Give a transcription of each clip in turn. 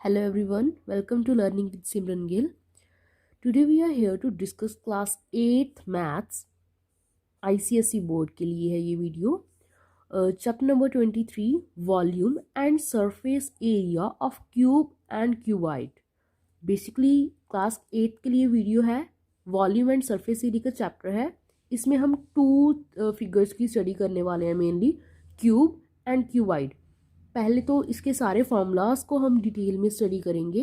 Hello everyone, welcome to Learning with Simran Gill. Today we are here to discuss class 8th maths ICSE board के लिए है ये video. Chapter number 23 volume and surface area of cube and cuboid. Basically class 8 के लिए video है. Volume and surface area का chapter है. इसमें हम टू फिगर्स की स्टडी करने वाले हैं, मेनली क्यूब एंड क्यूबाइड. पहले तो इसके सारे फार्मूलाज को हम डिटेल में स्टडी करेंगे.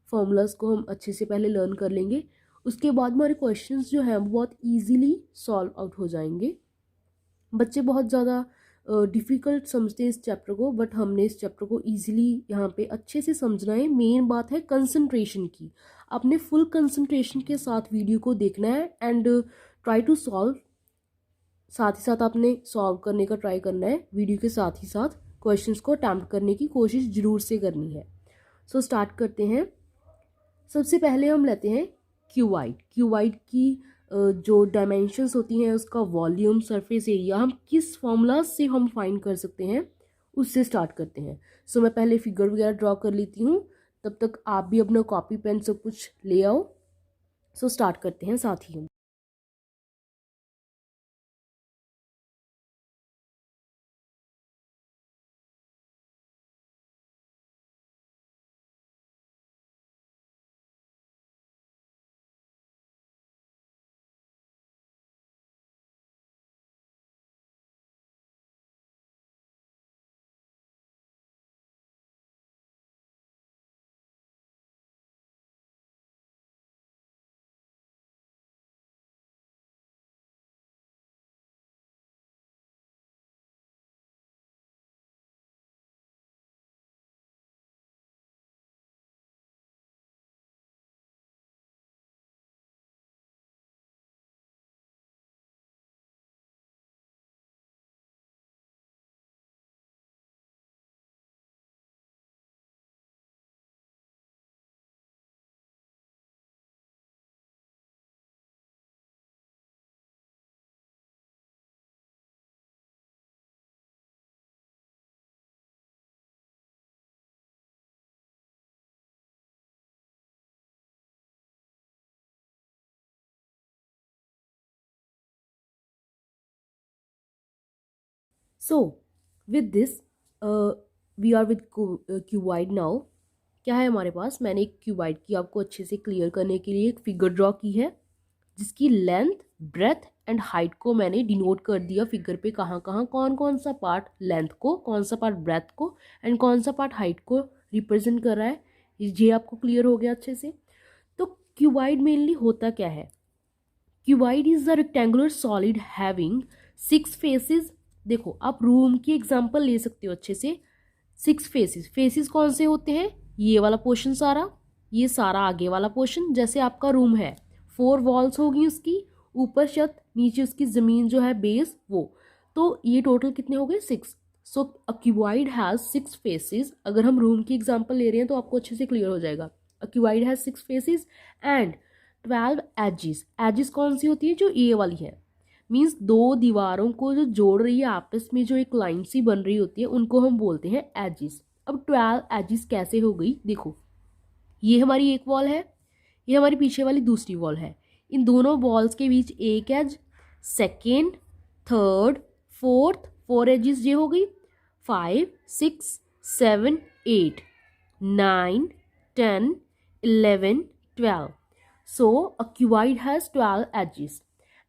फार्मूलाज को हम अच्छे से पहले लर्न कर लेंगे. उसके बाद हमारे क्वेश्चंस जो हैं वो बहुत इजीली सॉल्व आउट हो जाएंगे. बच्चे बहुत ज़्यादा डिफ़िकल्ट समझते हैं इस चैप्टर को, बट हमने इस चैप्टर को इजीली यहाँ पे अच्छे से समझना है. मेन बात है कंसंट्रेशन की. आपने फुल कंसंट्रेशन के साथ वीडियो को देखना है एंड ट्राई टू सॉल्व. साथ ही साथ आपने सॉल्व करने का ट्राई करना है. वीडियो के साथ ही साथ क्वेश्चंस को अटेम्प्ट करने की कोशिश ज़रूर से करनी है. सो स्टार्ट करते हैं. सबसे पहले हम लेते हैं क्यूबाइड. क्यूबाइड की जो डायमेंशंस होती हैं, उसका वॉल्यूम, सरफेस एरिया हम किस फॉर्मूला से हम फाइंड कर सकते हैं, उससे स्टार्ट करते हैं. सो मैं पहले फिगर वगैरह ड्रॉ कर लेती हूँ, तब तक आप भी अपना कॉपी पेन सब कुछ ले आओ. सो स्टार्ट करते हैं साथ ही हम. So with this we are with cuboid now. क्या है हमारे पास? मैंने एक क्यूबाइड की आपको अच्छे से क्लियर करने के लिए एक फिगर ड्रॉ की है, जिसकी लेंथ, ब्रेथ एंड हाइट को मैंने डिनोट कर दिया फिगर पे. कहाँ कहाँ कौन कौन सा पार्ट लेंथ को, कौन सा पार्ट ब्रेथ को एंड कौन सा पार्ट हाइट को रिप्रेजेंट कर रहा है. ये आपको क्लियर हो गया अच्छे से. तो क्यूबाइड मेनली होता क्या है? Cuboid is the rectangular solid having 6 faces. देखो, आप रूम की एग्जांपल ले सकते हो अच्छे से. 6 फेसेस. फेसेस कौन से होते हैं? ये वाला पोर्शन सारा, ये सारा आगे वाला पोर्शन. जैसे आपका रूम है, 4 वॉल्स होगी उसकी, ऊपर छत, नीचे उसकी ज़मीन जो है बेस वो. तो ये टोटल कितने हो गए? 6. सो अ क्यूबाइड हैज़ 6 फेसेस. अगर हम रूम की एग्जांपल ले रहे हैं तो आपको अच्छे से क्लियर हो जाएगा. A cuboid has 6 faces and 12 edges. Edges कौन सी होती है? जो ए वाली है. मीन्स दो दीवारों को जो जोड़ रही है आपस में, जो एक लाइन सी बन रही होती है, उनको हम बोलते हैं एजिस. अब 12 एजिस कैसे हो गई? देखो, ये हमारी एक वॉल है, ये हमारी पीछे वाली दूसरी वॉल है. इन दोनों वॉल्स के बीच एक edge, second, third, fourth, 4 edges ये हो गई. 5, 6, 7, 8, 9, 10, 11, 12. So a cuboid has 12 edges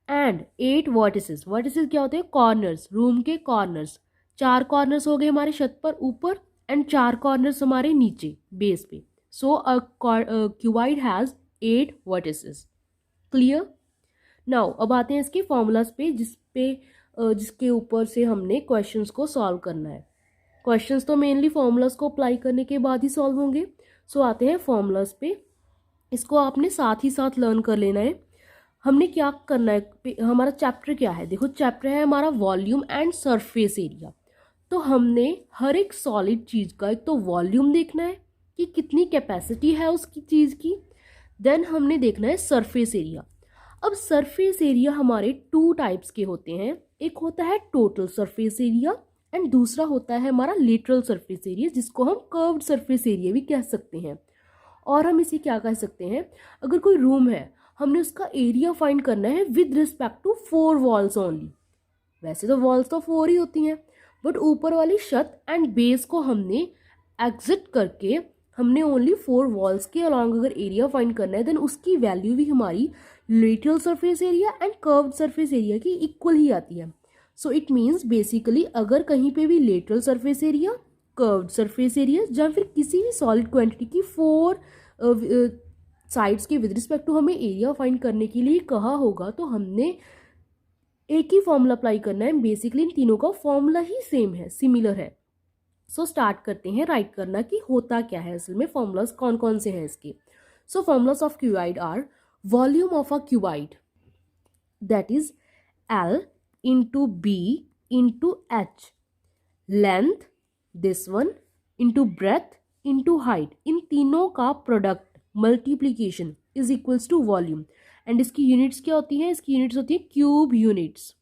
and 8 vertices. vertices क्या होते हैं? कॉर्नर्स. रूम के कॉर्नर्स. 4 कॉर्नर्स हो गए हमारे छत पर ऊपर एंड 4 कॉर्नर्स हमारे नीचे बेस पे. So a cuboid has 8 vertices. Clear? Now अब आते हैं इसके फॉर्मूलाज पे, जिसके ऊपर से हमने क्वेश्चंस को सॉल्व करना है. क्वेश्चंस तो मेनली फॉर्मूलाज को अप्लाई करने के बाद ही सॉल्व होंगे. सो आते हैं फॉर्मूलाज पे. इसको आपने साथ ही साथ लर्न कर लेना है. हमने क्या करना है? हमारा चैप्टर क्या है? देखो, चैप्टर है हमारा वॉल्यूम एंड सरफेस एरिया. तो हमने हर एक सॉलिड चीज़ का एक तो वॉल्यूम देखना है कि कितनी कैपेसिटी है उसकी चीज़ की. देन हमने देखना है सरफेस एरिया. अब सरफेस एरिया हमारे 2 टाइप्स के होते हैं. एक होता है टोटल सरफेस एरिया एंड दूसरा होता है हमारा लेटरल सरफेस एरिया, जिसको हम कर्व्ड सरफेस एरिया भी कह सकते हैं। और हम इसे क्या कह सकते हैं, अगर कोई रूम है, हमने उसका एरिया फाइंड करना है with respect to 4 walls only. वैसे तो वॉल्स तो 4 ही होती हैं, बट ऊपर वाली छत एंड बेस को हमने एग्जिट करके हमने ओनली 4 वॉल्स के अलॉन्ग अगर एरिया फाइंड करना है, देन उसकी वैल्यू भी हमारी lateral surface area and curved surface area की इक्वल ही आती है। सो इट मीन्स बेसिकली अगर कहीं पे भी lateral surface area, curved surface area या फिर किसी भी सॉलिड क्वांटिटी की 4 साइड्स के विद रिस्पेक्ट टू हमें एरिया फाइंड करने के लिए कहा होगा, तो हमने एक ही फॉर्मूला अप्लाई करना है। बेसिकली इन तीनों का फॉर्मूला ही सेम है, सिमिलर है। सो स्टार्ट करते हैं राइट करना कि होता क्या है असल में, फॉर्मूलाज कौन कौन से हैं इसके। So formulas of cuboid are volume of a cuboid that is L into B into H, length this one into breadth into height, इन तीनों का product multiplication is equals to volume. And इसकी units क्या होती हैं, इसकी units होती है cube units,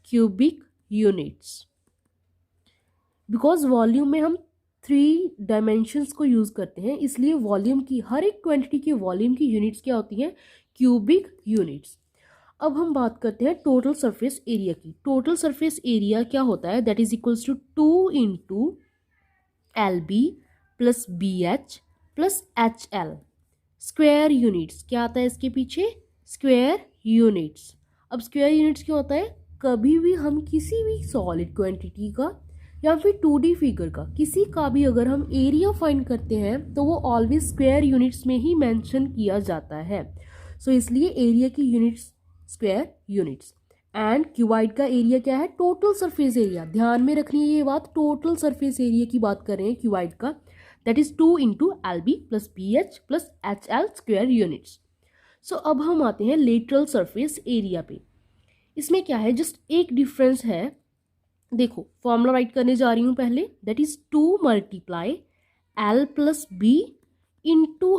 cubic units. Because volume में हम 3 डायमेंशंस को यूज करते हैं, इसलिए वॉल्यूम की हर एक क्वांटिटी की वॉल्यूम की यूनिट्स क्या होती हैं, क्यूबिक यूनिट्स। अब हम बात करते हैं टोटल सरफेस एरिया की। टोटल सरफेस एरिया क्या होता है, that is equals to 2 into LB plus BH plus HL। Square units क्या आता है इसके पीछे, स्क्वायर यूनिट्स। अब स्क्वायर यूनिट्स क्या होता है, कभी भी हम किसी भी सॉलिड क्वांटिटी का या फिर 2D फिगर का किसी का भी अगर हम एरिया फाइंड करते हैं तो वो ऑलवेज स्क्वायर यूनिट्स में ही मेंशन किया जाता है। सो इसलिए एरिया की units square units. And cuboid का एरिया क्या है, टोटल सरफेस एरिया। ध्यान में रखनी है ये बात, टोटल सरफेस एरिया की बात कर रहे हैं क्यूबाइड का, that is 2 into LB plus BH plus HL square units. So अब हम आते हैं लेटरल सरफेस एरिया पे। इसमें क्या है, जस्ट एक डिफरेंस है। देखो फॉर्मूला राइट करने जा रही हूँ पहले, that is 2 multiply L plus B into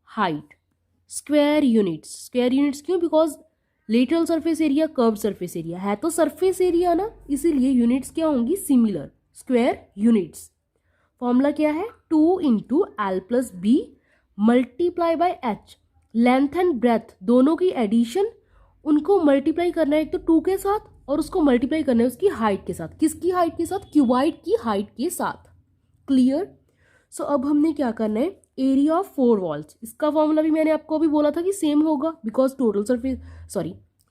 height square units. Square units क्यों, because lateral surface area curve surface area है तो सरफेस एरिया ना, इसीलिए यूनिट्स क्या होंगी, सिमिलर, स्क्वायर यूनिट्स। फॉर्मूला क्या है, 2 into L plus B multiply by H, length and breadth दोनों की एडिशन, उनको मल्टीप्लाई करना है एक तो 2 के साथ और उसको मल्टीप्लाई करना है उसकी हाइट के साथ। किसकी हाइट के साथ, क्यूबाइड की हाइट के साथ। क्लियर। सो अब हमने क्या करना है, एरिया ऑफ 4 वॉल्स, इसका फॉर्मूला भी मैंने आपको अभी बोला था कि सेम होगा, because total surface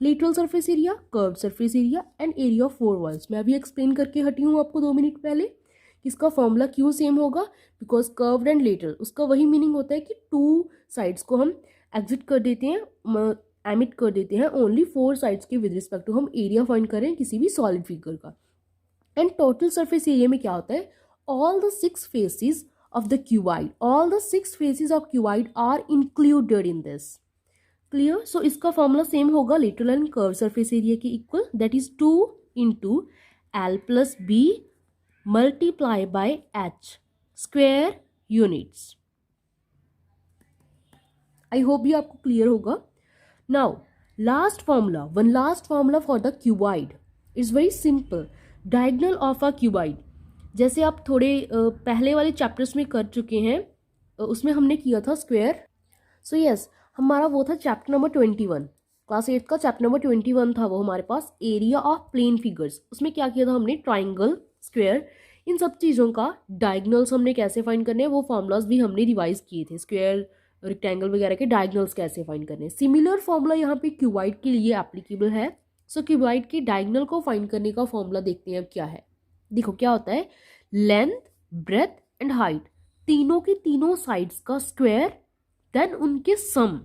lateral surface area, curved surface area and area of 4 walls. मैं अभी एक्सप्लेन करके हटी हूँ आपको 2 मिनट पहले, इसका फॉर्मूला क्यों सेम होगा, बिकॉज कर्व्ड एंड लेटरल उसका वही मीनिंग होता है कि 2 साइड्स को हम एग्जिट कर देते हैं, एमिट कर देते हैं, ओनली 4 साइड्स के विद रिस्पेक्ट टू हम एरिया फाइंड करें किसी भी सॉलिड फिगर का। एंड टोटल सरफेस एरिया में क्या होता है, all the 6 faces of the cuboid are included in this. Clear? So इसका फॉर्मूला सेम होगा lateral and curve surface area के equal, that is 2 into L plus B multiply by H square units. I hope ये आपको clear होगा। Now last formula for the cuboid is very simple, diagonal of a cuboid. जैसे आप थोड़े पहले वाले chapters में कर चुके हैं, उसमें हमने किया था स्क्वायर। सो यस, हमारा वो था चैप्टर नंबर 21, क्लास 8 का चैप्टर नंबर 21 था वो हमारे पास, एरिया ऑफ प्लेन फिगर्स। उसमें क्या किया था हमने, ट्राइंगल, स्क्वायर, इन सब चीज़ों का डायगोनल्स हमने कैसे फाइंड करने हैं वो फॉर्मूलाज भी हमने रिवाइज किए थे, स्क्वायर रेक्टेंगल वगैरह के डायगोनल्स कैसे फाइंड करने हैं। सिमिलर फॉर्मूला यहाँ पे क्यूबाइड के लिए एप्लीकेबल है। सो क्यूबाइड के डायगोनल को फाइंड करने का फॉर्मूला देखते हैं अब क्या है। देखो क्या होता है, लेंथ, ब्रेथ एंड हाइट तीनों की तीनों साइड्स का स्क्वायर, देन उनके सम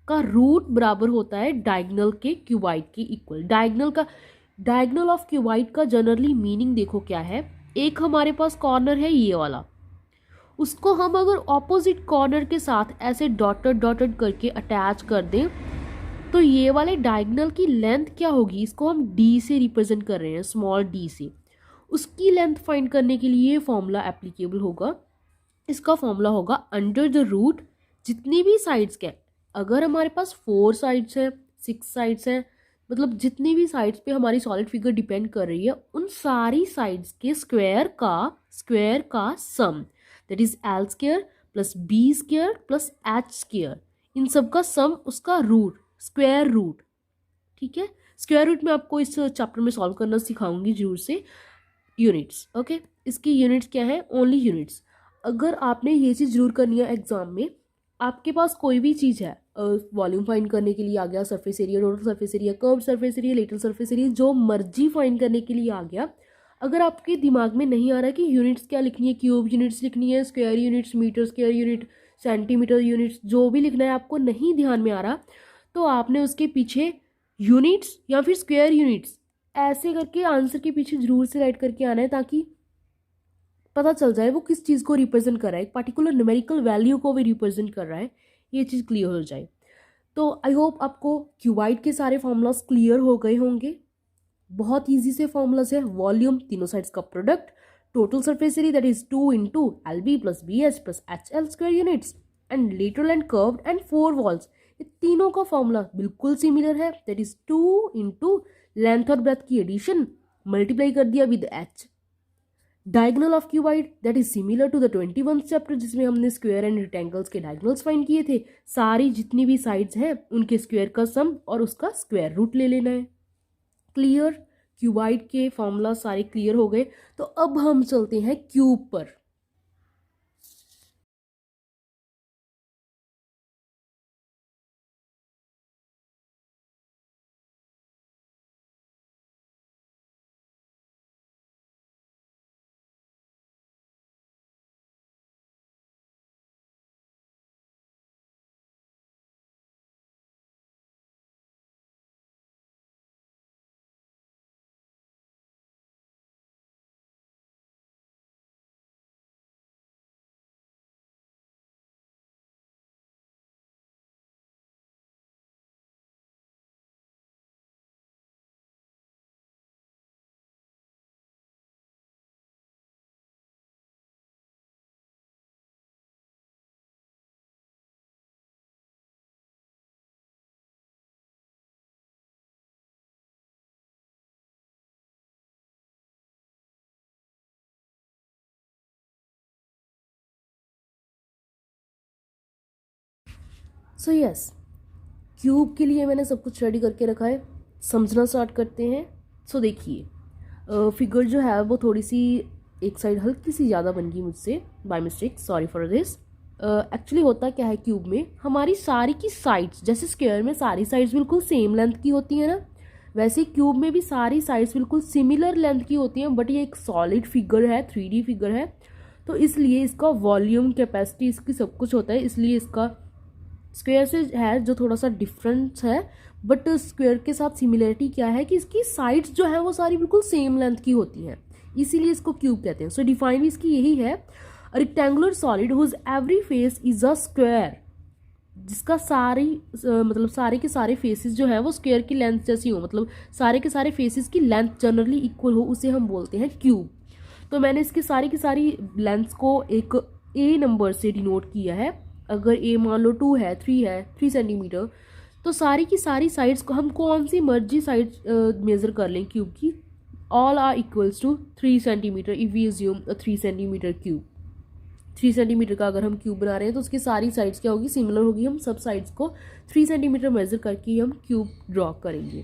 का रूट बराबर होता है डायगोनल के क्यूबाइड के इक्वल। डायगोनल ऑफ क्यूबाइड का जनरली मीनिंग देखो क्या है, एक हमारे पास कॉर्नर है ये वाला, उसको हम अगर ऑपोजिट कॉर्नर के साथ ऐसे डॉटेड करके अटैच कर दें तो ये वाले डायगोनल की लेंथ क्या होगी, इसको हम D से रिप्रेजेंट कर रहे हैं, स्मॉल d से। उसकी लेंथ फाइंड करने के लिए ये फॉर्मूला एप्लीकेबल होगा। इसका फॉर्मूला होगा अंडर द रूट, जितनी भी साइड्स के, अगर हमारे पास 4 साइड्स हैं, 6 साइड्स हैं, मतलब जितनी भी साइड्स पे हमारी सॉलिड फिगर डिपेंड कर रही है उन सारी साइड्स के स्क्वायर का sum, that is L square plus B square plus H square, इन सब का सम उसका रूट, स्क्वायर रूट। ठीक है, स्क्वायर रूट में आपको इस चैप्टर में सॉल्व करना सिखाऊंगी जरूर से। यूनिट्स, ओके, इसकी यूनिट्स क्या है? Only units. अगर आपने ये चीज़ जरूर करनी है एग्जाम में, आपके पास कोई भी चीज़ है, वॉल्यूम फाइंड करने के लिए आ गया, surface area, total surface area, curve surface area, lateral surface area, जो मर्जी फाइंड करने के लिए आ गया, अगर आपके दिमाग में नहीं आ रहा कि यूनिट्स क्या लिखनी है, क्यूब यूनिट्स लिखनी है, square units, metre square unit, centimetre units, जो भी लिखना है आपको नहीं ध्यान में आ रहा, तो आपने उसके पीछे यूनिट्स या फिर स्क्वायर यूनिट्स ऐसे करके आंसर के पीछे जरूर से राइट करके आना है, ताकि पता चल जाए वो किस चीज़ को रिप्रेजेंट कर रहा है, एक पर्टिकुलर न्यूमेरिकल वैल्यू को भी रिप्रेजेंट कर रहा है, ये चीज़ क्लियर हो जाए। तो आई होप आपको क्यूबाइड के सारे फॉर्मूलाज क्लियर हो गए होंगे। बहुत ईजी से फॉर्मूलाज है। वॉल्यूम तीनों साइड्स का product, total surface area that is 2 into L B plus B H plus H L square units, and lateral and curved and 4 walls, ये तीनों का फॉर्मूला बिल्कुल सिमिलर है, दैट इज 2 इंटू लेंथ और breadth की addition multiply कर दिया with H. Diagonal of cuboid that is similar to the 21st chapter, जिसमें हमने स्क्वायर एंड रेक्टेंगल्स के डायगोनल्स फाइंड किए थे। सारी जितनी भी साइड्स हैं उनके स्क्वायर का सम और उसका स्क्वायर रूट ले लेना है। क्लियर? क्यूबाइड के फॉर्मूला सारे क्लियर हो गए, तो अब हम चलते हैं क्यूब पर। सो यस, क्यूब के लिए मैंने सब कुछ रेडी करके रखा है, समझना स्टार्ट करते हैं। सो देखिए, फिगर जो है वो थोड़ी सी एक साइड हल्की सी ज़्यादा बन गई मुझसे by mistake, sorry for this. Actually होता क्या है, क्यूब में हमारी सारी की साइड्स, जैसे स्क्वायर में सारी साइड्स बिल्कुल सेम लेंथ की होती है ना, वैसे क्यूब में भी सारी साइड्स बिल्कुल सिमिलर लेंथ की होती हैं, बट ये एक सॉलिड फिगर है, 3D फिगर है, तो इसलिए इसका वॉल्यूम, कैपेसिटी, इसकी सब कुछ होता है, इसलिए इसका स्क्वायर से है जो थोड़ा सा डिफरेंस है। बट स्क्वायर के साथ सिमिलरिटी क्या है कि इसकी साइड्स जो है वो सारी बिल्कुल सेम लेंथ की होती हैं, इसीलिए इसको क्यूब कहते हैं। सो डिफाइन इसकी यही है, rectangular solid whose every face is a square, जिसका मतलब सारे के सारे फेसेस जो है वो स्क्वायर की लेंथ जैसी हो, मतलब सारे के सारे फेसेस की लेंथ जनरली इक्वल हो, उसे हम बोलते हैं क्यूब। तो मैंने इसकी सारी की सारी लेंथ्स को एक ए नंबर से डिनोट किया है। अगर ए मान लो 2 है, 3 है, 3 सेंटीमीटर, तो सारी की सारी साइड्स को हम कौन सी मर्जी साइड मेजर कर लें क्यूब की, all are equals to 3 centimetre if we assume a 3 centimetre cube. 3 centimetre का अगर हम क्यूब बना रहे हैं तो उसकी सारी साइड्स क्या होगी, सिमिलर होगी। हम सब साइड्स को 3 सेंटीमीटर मेजर करके हम क्यूब ड्रॉ करेंगे।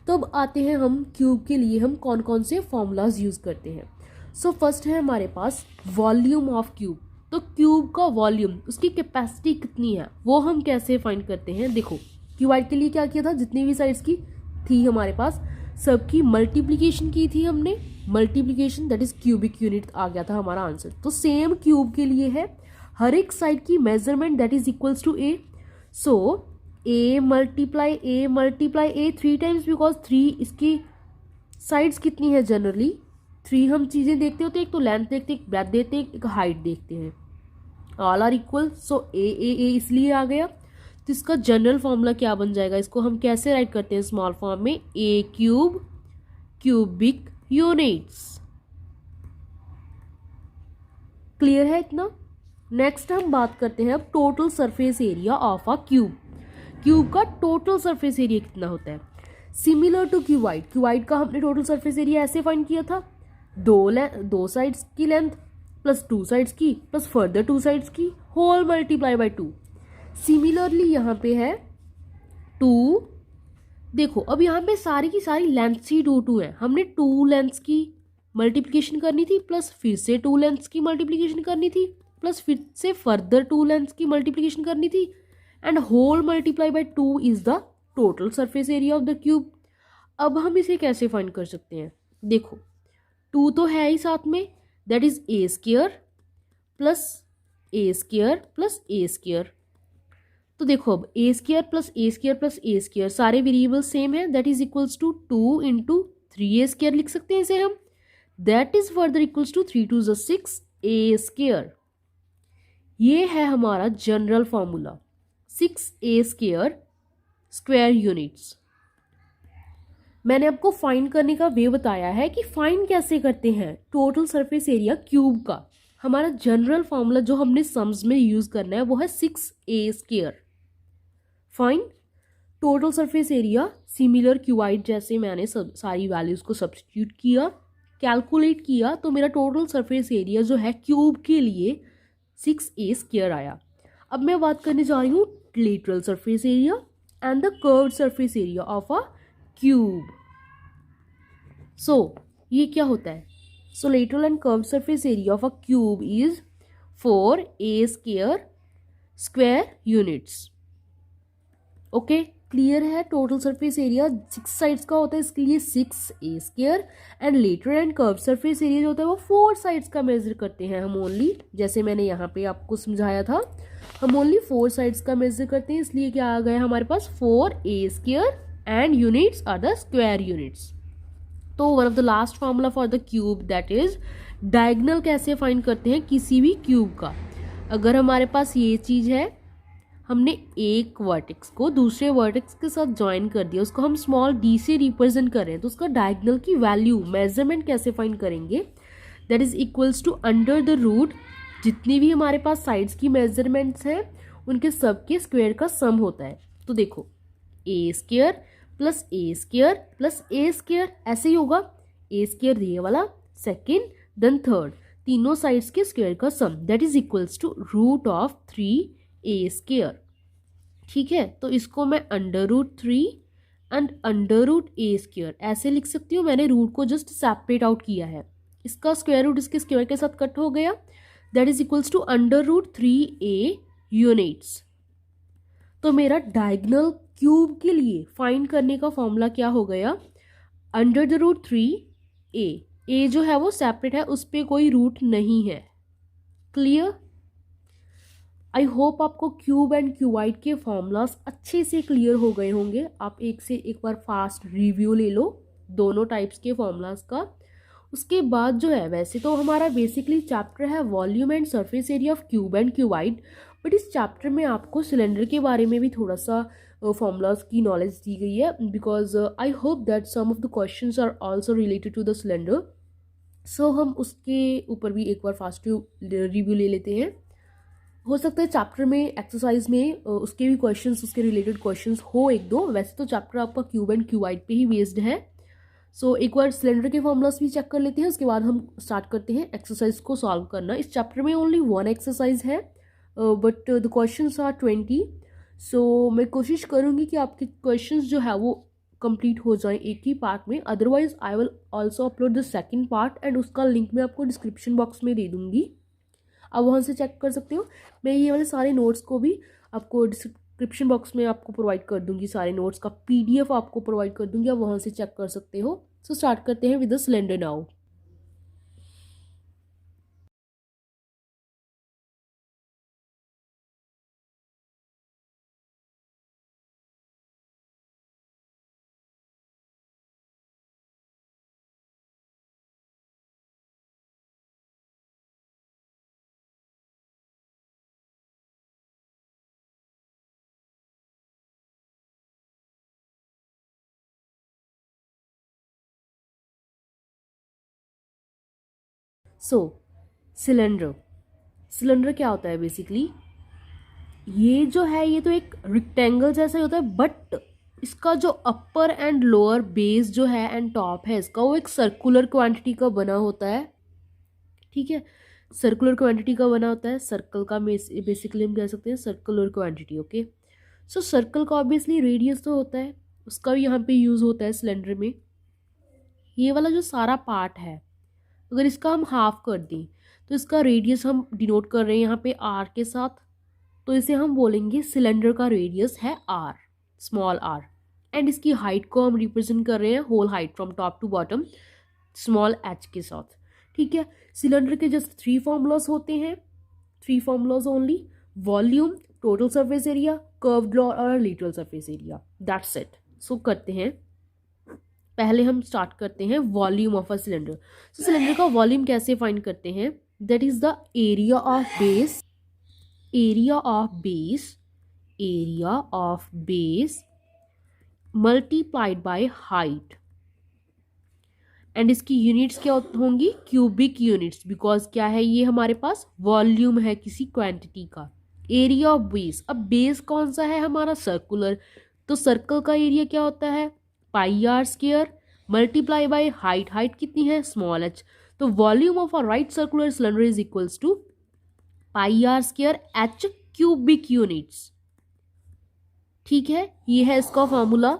तो अब आते हैं हम क्यूब के लिए हम कौन कौन से फॉर्मूलाज यूज़ करते हैं। सो फर्स्ट है हमारे पास वॉल्यूम ऑफ क्यूब। तो क्यूब का वॉल्यूम, उसकी कैपेसिटी कितनी है, वो हम कैसे फाइंड करते हैं। देखो, क्यूबाइड के लिए क्या किया था, जितनी भी साइड्स की थी हमारे पास सबकी मल्टीप्लिकेशन की थी हमने, multiplication that is cubic unit आ गया था हमारा आंसर। तो सेम क्यूब के लिए है, हर एक साइड की measurement that is equals to A. So A multiply A 3 times, because 3 इसकी साइड्स कितनी है, जनरली 3 हम चीज़ें देखते होते हैं, एक तो लेंथ देखते हैं, एक ब्रेथ देखते हैं, एक हाइट देखते हैं, ऑल आर इक्वल। सो ए इसलिए आ गया। तो इसका जनरल फॉर्मूला क्या बन जाएगा, इसको हम कैसे राइट करते हैं स्मॉल फॉर्म में, A cube cubic units. Clear है इतना। नेक्स्ट हम बात करते हैं अब total surface area of a cube. Cube का टोटल सरफेस एरिया कितना होता है। सिमिलर टू क्यूबाइड, क्यूबाइड का हमने टोटल सरफेस एरिया ऐसे फाइंड किया था, दो साइड्स की लेंथ प्लस टू साइड्स की प्लस फर्दर टू साइड्स की whole multiply by two. Similarly यहाँ पे है टू, देखो अब यहाँ पे सारी की सारी लेंथ्स ही टू टू है, हमने टू लेंथ्स की मल्टीप्लिकेशन करनी थी प्लस फिर से टू लेंथ्स की मल्टीप्लिकेशन करनी थी प्लस फिर से फर्दर टू लेंथ्स की मल्टीप्लिकेशन करनी थी and whole multiply by two is the total surface area of the cube. अब हम इसे कैसे फाइंड कर सकते हैं, देखो टू तो है ही साथ में, that is A square plus A square plus A square. तो देखो अब A square plus A square plus A square सारे वेरिएबल सेम है, that is equals to 2 into 3a² लिख सकते हैं इसे हम, that is further equals to 3 2 6 a²। ये है हमारा general formula 6a² square units. मैंने आपको फाइंड करने का वे बताया है कि फाइंड कैसे करते हैं टोटल सरफेस एरिया क्यूब का। हमारा जनरल फॉर्मूला जो हमने सम्स में यूज करना है वो है 6a²। Find total surface area similar cuboid, जैसे मैंने सारी वैल्यूज को सब्स्टिट्यूट किया, कैलकुलेट किया, तो मेरा टोटल सरफेस एरिया जो है क्यूब के लिए 6a² आया। अब मैं बात करने जा रही हूँ lateral surface area and the curved surface area of a cube. So ये क्या होता है, so lateral and curved surface area of a cube is 4a² square units. Okay clear है, टोटल सरफेस एरिया 6 साइड्स का होता है इसके लिए 6a² and lateral and curve surface area जो होता है वो 4 साइड्स का मेजर करते हैं हम ओनली, जैसे मैंने यहाँ पे आपको समझाया था, हम ओनली 4 साइड्स का मेजर करते हैं, इसलिए क्या आ गया हमारे पास 4a² and units are the square units. तो one of the last formula for the cube that is diagonal कैसे फाइंड करते हैं किसी भी क्यूब का। अगर हमारे पास ये चीज है, हमने एक वर्टेक्स को दूसरे वर्टेक्स के साथ ज्वाइन कर दिया, उसको हम स्मॉल d से रिप्रेजेंट कर रहे हैं, तो उसका डायगोनल की वैल्यू मेजरमेंट कैसे फाइंड करेंगे, that is equals to under the root, जितनी भी हमारे पास साइड्स की मेजरमेंट्स हैं उनके सबके स्क्वायर का सम होता है। तो देखो a² plus a² plus a², ऐसे ही होगा, a² ये वाला सेकेंड देन थर्ड, तीनों साइड्स के स्क्वायर का sum that is equals to root of 3a²। ठीक है, तो इसको मैं √3 एंड √a² ऐसे लिख सकती हूँ, मैंने रूट को जस्ट सेपरेट आउट किया है, इसका स्क्वायर रूट इसके स्क्वायर के साथ कट हो गया, that is equals to √3a units. तो मेरा डायगोनल क्यूब के लिए फाइंड करने का फॉर्मूला क्या हो गया, √3a, a जो है वो सेपरेट है, उस पर कोई रूट नहीं है। क्लियर, आई होप आपको क्यूब एंड क्यूबाइड के फॉर्मूलाज अच्छे से क्लियर हो गए होंगे। आप एक से एक बार फास्ट रिव्यू ले लो दोनों टाइप्स के फॉर्मूलाज का। उसके बाद जो है, वैसे तो हमारा बेसिकली चैप्टर है volume and surface area of cube and cuboid, but इस चैप्टर में आपको सिलेंडर के बारे में भी थोड़ा सा फॉर्मूलाज की नॉलेज दी गई है, because I hope that some of the questions are also related to the cylinder. So हम उसके ऊपर भी एक बार फास्ट रिव्यू ले लेते हैं। हो सकता है चैप्टर में एक्सरसाइज में उसके भी क्वेश्चंस, उसके रिलेटेड क्वेश्चंस हो एक दो, वैसे तो चैप्टर आपका क्यूब एंड क्यूबाइड पे ही बेस्ड है। सो एक बार सिलेंडर के फॉर्मूलाज भी चेक कर लेते हैं, उसके बाद हम स्टार्ट करते हैं एक्सरसाइज को सॉल्व करना। इस चैप्टर में ओनली 1 एक्सरसाइज है, बट द क्वेश्चंस आर 20। सो मैं कोशिश करूँगी कि आपके क्वेश्चंस जो है वो कंप्लीट हो जाएं एक ही पार्ट में, otherwise I will also upload the second part and उसका लिंक मैं आपको डिस्क्रिप्शन बॉक्स में दे दूँगी, आप वहाँ से चेक कर सकते हो। मैं ये वाले सारे नोट्स को भी आपको डिस्क्रिप्शन बॉक्स में आपको प्रोवाइड कर दूंगी, सारे नोट्स का PDF आपको प्रोवाइड कर दूंगी, आप वहाँ से चेक कर सकते हो। सो स्टार्ट करते हैं with the cylinder now. So cylinder, cylinder क्या होता है बेसिकली, ये जो है ये तो एक रेक्टेंगल जैसा ही होता है, बट इसका जो अपर एंड लोअर बेस जो है एंड टॉप है इसका, वो एक सर्कुलर क्वांटिटी का बना होता है। ठीक है, सर्कुलर क्वांटिटी का बना होता है। सर्कल का बेसिकली हम कह सकते हैं सर्कुलर क्वांटिटी। ओके, सो सर्कल का ऑब्वियसली रेडियस तो होता है, उसका भी यहाँ पे यूज होता है सिलेंडर में। ये वाला जो सारा पार्ट है, अगर इसका हम हाफ कर दें तो इसका रेडियस हम डिनोट कर रहे हैं यहाँ पे आर के साथ, तो इसे हम बोलेंगे सिलेंडर का रेडियस है आर, स्मॉल आर। एंड इसकी हाइट को हम रिप्रेजेंट कर रहे हैं, whole height from top to bottom, small H के साथ। ठीक है, सिलेंडर के जस्ट थ्री फॉर्मूलाज होते हैं, three formulas only: volume, total surface area, curved और lateral surface area, that's it. So करते हैं, पहले हम स्टार्ट करते हैं वॉल्यूम ऑफ अ सिलेंडर। तो सिलेंडर का वॉल्यूम कैसे फाइंड करते हैं? That is the area of base, area of base, area of base multiplied by height. And इसकी यूनिट्स क्या होंगी? क्यूबिक यूनिट्स, बिकॉज क्या है, ये हमारे पास वॉल्यूम है किसी क्वांटिटी का। एरिया ऑफ बेस, अब बेस कौन सा है हमारा? सर्कुलर, तो सर्कल का एरिया क्या होता है? Pi r square multiply by height, height कितनी है? Small h. तो volume of a right circular cylinder is equals to pi r square h cubic units. ठीक है, ये है इसका फॉर्मूला।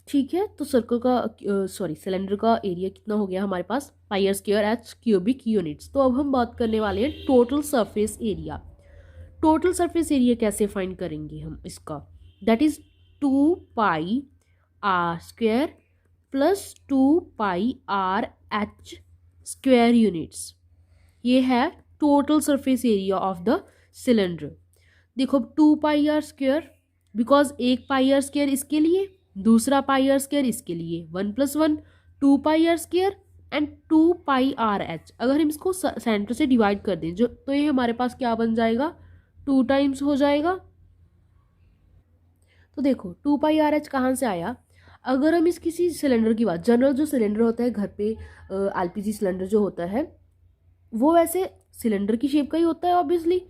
ठीक है, तो सर्कल का सॉरी सिलेंडर का एरिया कितना हो गया हमारे पास? Pi r square h cubic units. तो अब हम बात करने वाले हैं total surface area. Total surface area कैसे फाइंड करेंगे हम इसका? That is 2 pi r square plus 2 pi r h square units. ये है total surface area of the cylinder. देखो 2 पाई आर स्क्वायर, बिकॉज एक पाई आर स्क्वायर इसके लिए, दूसरा पाई आर स्क्वायर इसके लिए, 1+1 2 pi r square and 2 pi r h. अगर हम इसको सेंटर से डिवाइड कर दें जो, तो ये हमारे पास क्या बन जाएगा? 2 टाइम्स हो जाएगा। तो देखो 2 पाई आर एच कहाँ से आया? अगर हम इस किसी सिलेंडर की बात, जनरल जो सिलेंडर होता है घर पे, एलपीजी सिलेंडर जो होता है, वो वैसे सिलेंडर की शेप का ही होता है ऑब्वियसली।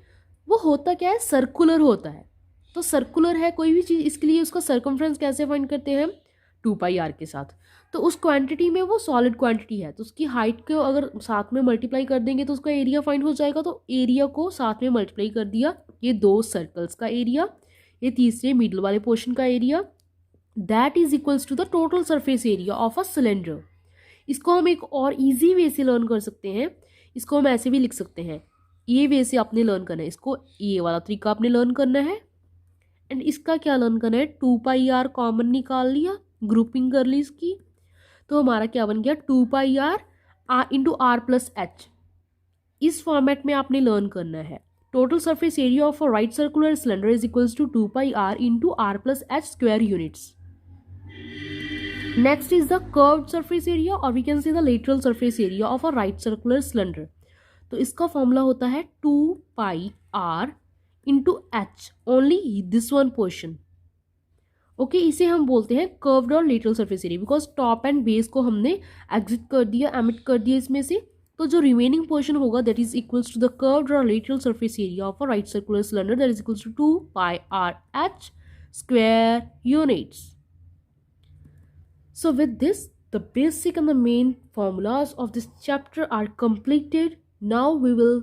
वो होता क्या है? सर्कुलर होता है। तो सर्कुलर है कोई भी चीज़, इसके लिए उसका सर्कमफ्रेंस कैसे फाइंड करते हैं हम? 2 पाई आर के साथ। तो उस क्वांटिटी में वो सॉलिड क्वांटिटी है, तो उसकी हाइट को अगर साथ में मल्टीप्लाई कर देंगे तो उसका एरिया फाइंड हो जाएगा। तो एरिया को साथ में मल्टीप्लाई कर दिया, ये दो सर्कल्स का एरिया, ये तीसरे मिडल वाले पोर्शन का area, that is equals to the total surface area of a cylinder. इसको हम एक और इजी वे से लर्न कर सकते हैं, इसको हम ऐसे भी लिख सकते हैं। ये वे से आपने लर्न करना है इसको, ये वाला तरीका आपने लर्न करना है। एंड इसका क्या लर्न करना है? 2 पाई आर कॉमन निकाल लिया, ग्रुपिंग कर ली इसकी, तो हमारा क्या बन गया? 2 pi r into r plus h. इस फॉर्मेट में आपने लर्न करना है। Total surface area of a right circular cylinder is equals to 2 pi r into r plus H square units. Next is the curved surface area, or we can say the lateral surface area of a right circular cylinder. तो इसका formula होता है 2 pi r into h, only this one portion. Okay, इसे हम बोलते हैं curved और lateral surface area, because top and base को हमने एग्जिट कर दिया, एमिट कर दिया इसमें से। तो जो रिमेनिंग पोर्शन होगा that is equals to the curved और lateral surface area of a right circular cylinder, that is equals to 2 pi r h square units. So with this, the basic and the main formulas of this chapter are completed. Now we will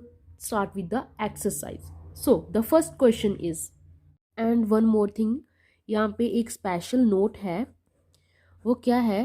start with the exercise. So the first question is, and one more thing, यहाँ पे एक special note है। वो क्या है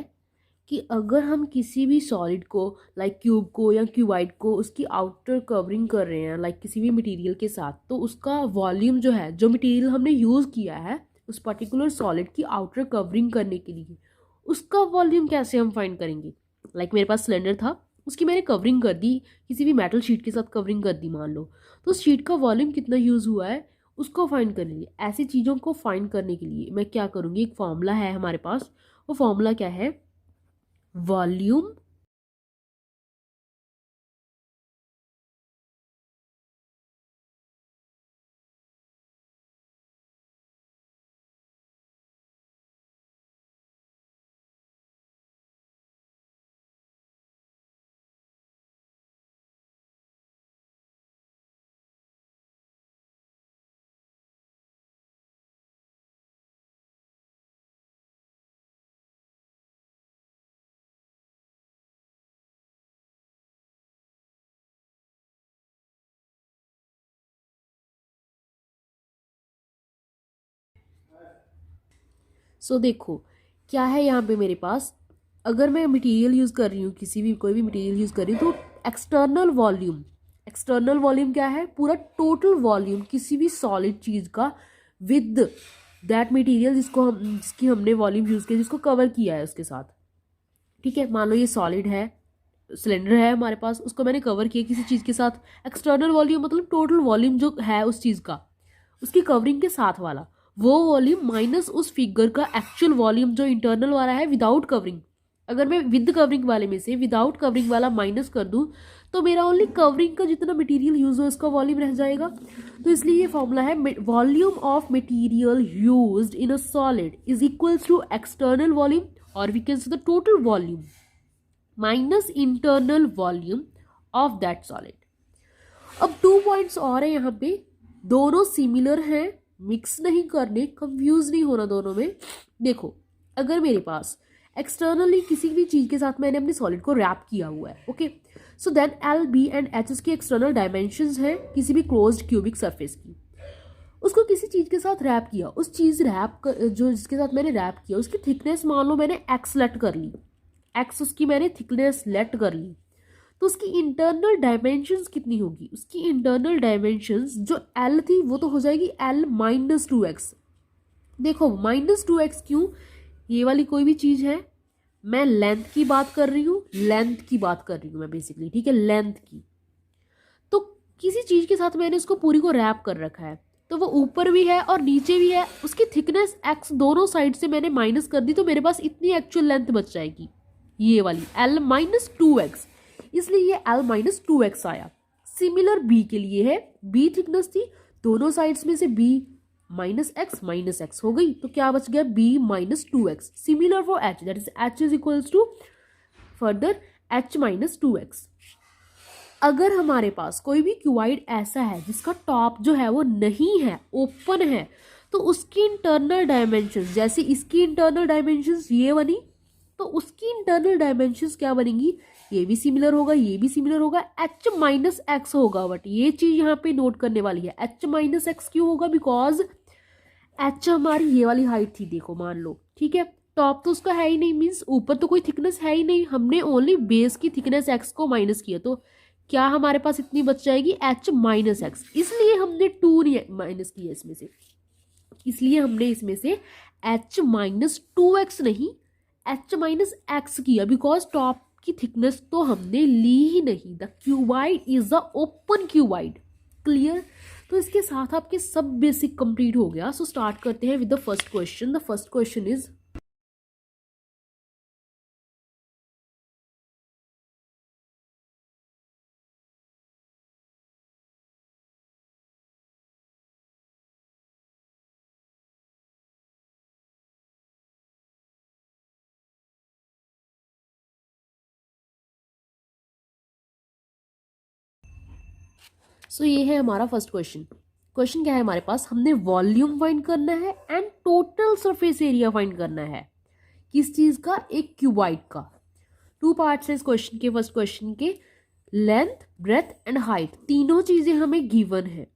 कि अगर हम किसी भी सॉलिड को, लाइक क्यूब को या क्यूबाइड को, उसकी आउटर कवरिंग कर रहे हैं लाइक किसी भी मटेरियल के साथ, तो उसका वॉल्यूम जो है, जो मटेरियल हमने यूज़ किया है उस पर्टिकुलर सॉलिड की आउटर कवरिंग करने के लिए, उसका वॉल्यूम कैसे हम फाइंड करेंगे? लाइक मेरे पास सिलेंडर था, उसकी मैंने कवरिंग कर दी, किसी भी मेटल शीट के साथ कवरिंग कर दी मान लो, तो उस शीट का वॉल्यूम कितना यूज़ हुआ है उसको फाइंड करने के लिए, ऐसी चीज़ों को फाइंड करने के लिए मैं क्या करूँगी? एक फॉर्मूला है हमारे पास, वो फॉर्मूला क्या है? वॉल्यूम सो देखो क्या है यहाँ पे मेरे पास, अगर मैं मटेरियल यूज़ कर रही हूँ, कोई भी मटेरियल यूज़ कर रही हूँ, तो एक्सटर्नल वॉल्यूम क्या है, पूरा टोटल वॉल्यूम किसी भी सॉलिड चीज़ का विद दैट मटेरियल जिसकी हमने वॉल्यूम यूज़ किया, जिसको कवर किया है उसके साथ। ठीक है, मान लो ये सॉलिड है, सिलेंडर है हमारे पास, उसको मैंने कवर किया किसी चीज़ के साथ। एक्सटर्नल वॉल्यूम मतलब टोटल वॉल्यूम जो है उस चीज़ का, उसकी कवरिंग के साथ वाला वो वॉल्यूम माइनस उस फिगर का एक्चुअल वॉल्यूम जो इंटरनल वाला है विदाउट कवरिंग। अगर मैं विद कवरिंग वाले में से विदाउट कवरिंग वाला माइनस कर दूं तो मेरा ओनली कवरिंग का जितना मटेरियल यूज हो इसका वॉल्यूम रह जाएगा। तो इसलिए ये फॉर्मूला है, volume of material used in a solid is equals to external volume और we can say the total volume minus internal volume of that solid. अब 2 पॉइंट्स और है यहाँ पे, दोनों सिमिलर हैं, मिक्स नहीं करने, कंफ्यूज नहीं होना दोनों में। देखो अगर मेरे पास एक्सटर्नली किसी भी चीज के साथ मैंने अपने सॉलिड को रैप किया हुआ है, okay, so then L B and H इसकी एक्सटर्नल डायमेंशंस हैं किसी भी क्लोज्ड क्यूबिक सरफेस की। उसको किसी चीज के साथ रैप किया, उस चीज जो जिसके साथ मैंने रैप किया उसकी थिकनेस मान लो मैंने एक्स लेट कर ली, एक्स उसकी मैंने थिकनेस लेट कर ली, तो उसकी इंटरनल डायमेंशंस कितनी होगी, उसकी इंटरनल डायमेंशंस जो एल थी वो तो हो जाएगी एल माइनस 2x। देखो माइनस 2x क्यों, ये वाली कोई भी चीज है, मैं लेंथ की बात कर रही हूँ, मैं बेसिकली, ठीक है, लेंथ की। तो किसी चीज के साथ मैंने उसको पूरी को रैप कर रखा है, तो वो ऊपर भी है और नीचे भी है, उसकी थिकनेस x दोनों साइड से मैंने माइनस कर दी, तो मेरे पास इतनी एक्चुअल लेंथ बच जाएगी, ये वाली l माइनस 2x, इसलिए ये l माइनस 2x आया। सिमिलर b के लिए है, b थिकनेस थी, दोनों साइड्स में से b माइनस एक्स हो गई, तो क्या बच गया, b minus 2x। Similar for h, that is h is equals to further h minus 2x। अगर हमारे पास कोई भी क्यूबाइड ऐसा है जिसका टॉप जो है वो नहीं है, ओपन है, तो उसकी इंटरनल डायमेंशंस, जैसे इसकी इंटरनल डायमेंशंस ये बनी, तो उसकी इंटरनल डायमेंशंस क्या बनेंगी, ये भी सिमिलर होगा, ये भी सिमिलर होगा, h माइनस एक्स होगा। बट ये चीज यहाँ पे नोट करने वाली है, h माइनस एक्स क्यों होगा, बिकॉज h हमारी ये वाली हाइट थी, देखो मान लो, ठीक है, टॉप तो उसका है ही नहीं, मीन्स ऊपर तो कोई थिकनेस है ही नहीं, हमने ओनली बेस की थिकनेस x को माइनस किया, तो क्या हमारे पास इतनी बच जाएगी, h माइनस एक्स, इसलिए हमने 2 माइनस किया इसमें से, इसलिए हमने इसमें से h माइनस 2x नहीं h माइनस एक्स किया, बिकॉज टॉप की थिकनेस तो हमने ली ही नहीं। The cuboid is the open cuboid. Clear, तो इसके साथ आपके सब बेसिक कंप्लीट हो गया। सो स्टार्ट करते हैं with the first question. The first question is, so ये है हमारा फर्स्ट क्वेश्चन। क्वेश्चन क्या है हमारे पास, हमने वॉल्यूम फाइंड करना है and total surface area find करना है, किस चीज का, एक क्यूबाइड का। 2 पार्ट्स है इस क्वेश्चन के। फर्स्ट क्वेश्चन के लेंथ, ब्रेथ एंड हाइट, तीनों चीजें हमें गिवन है।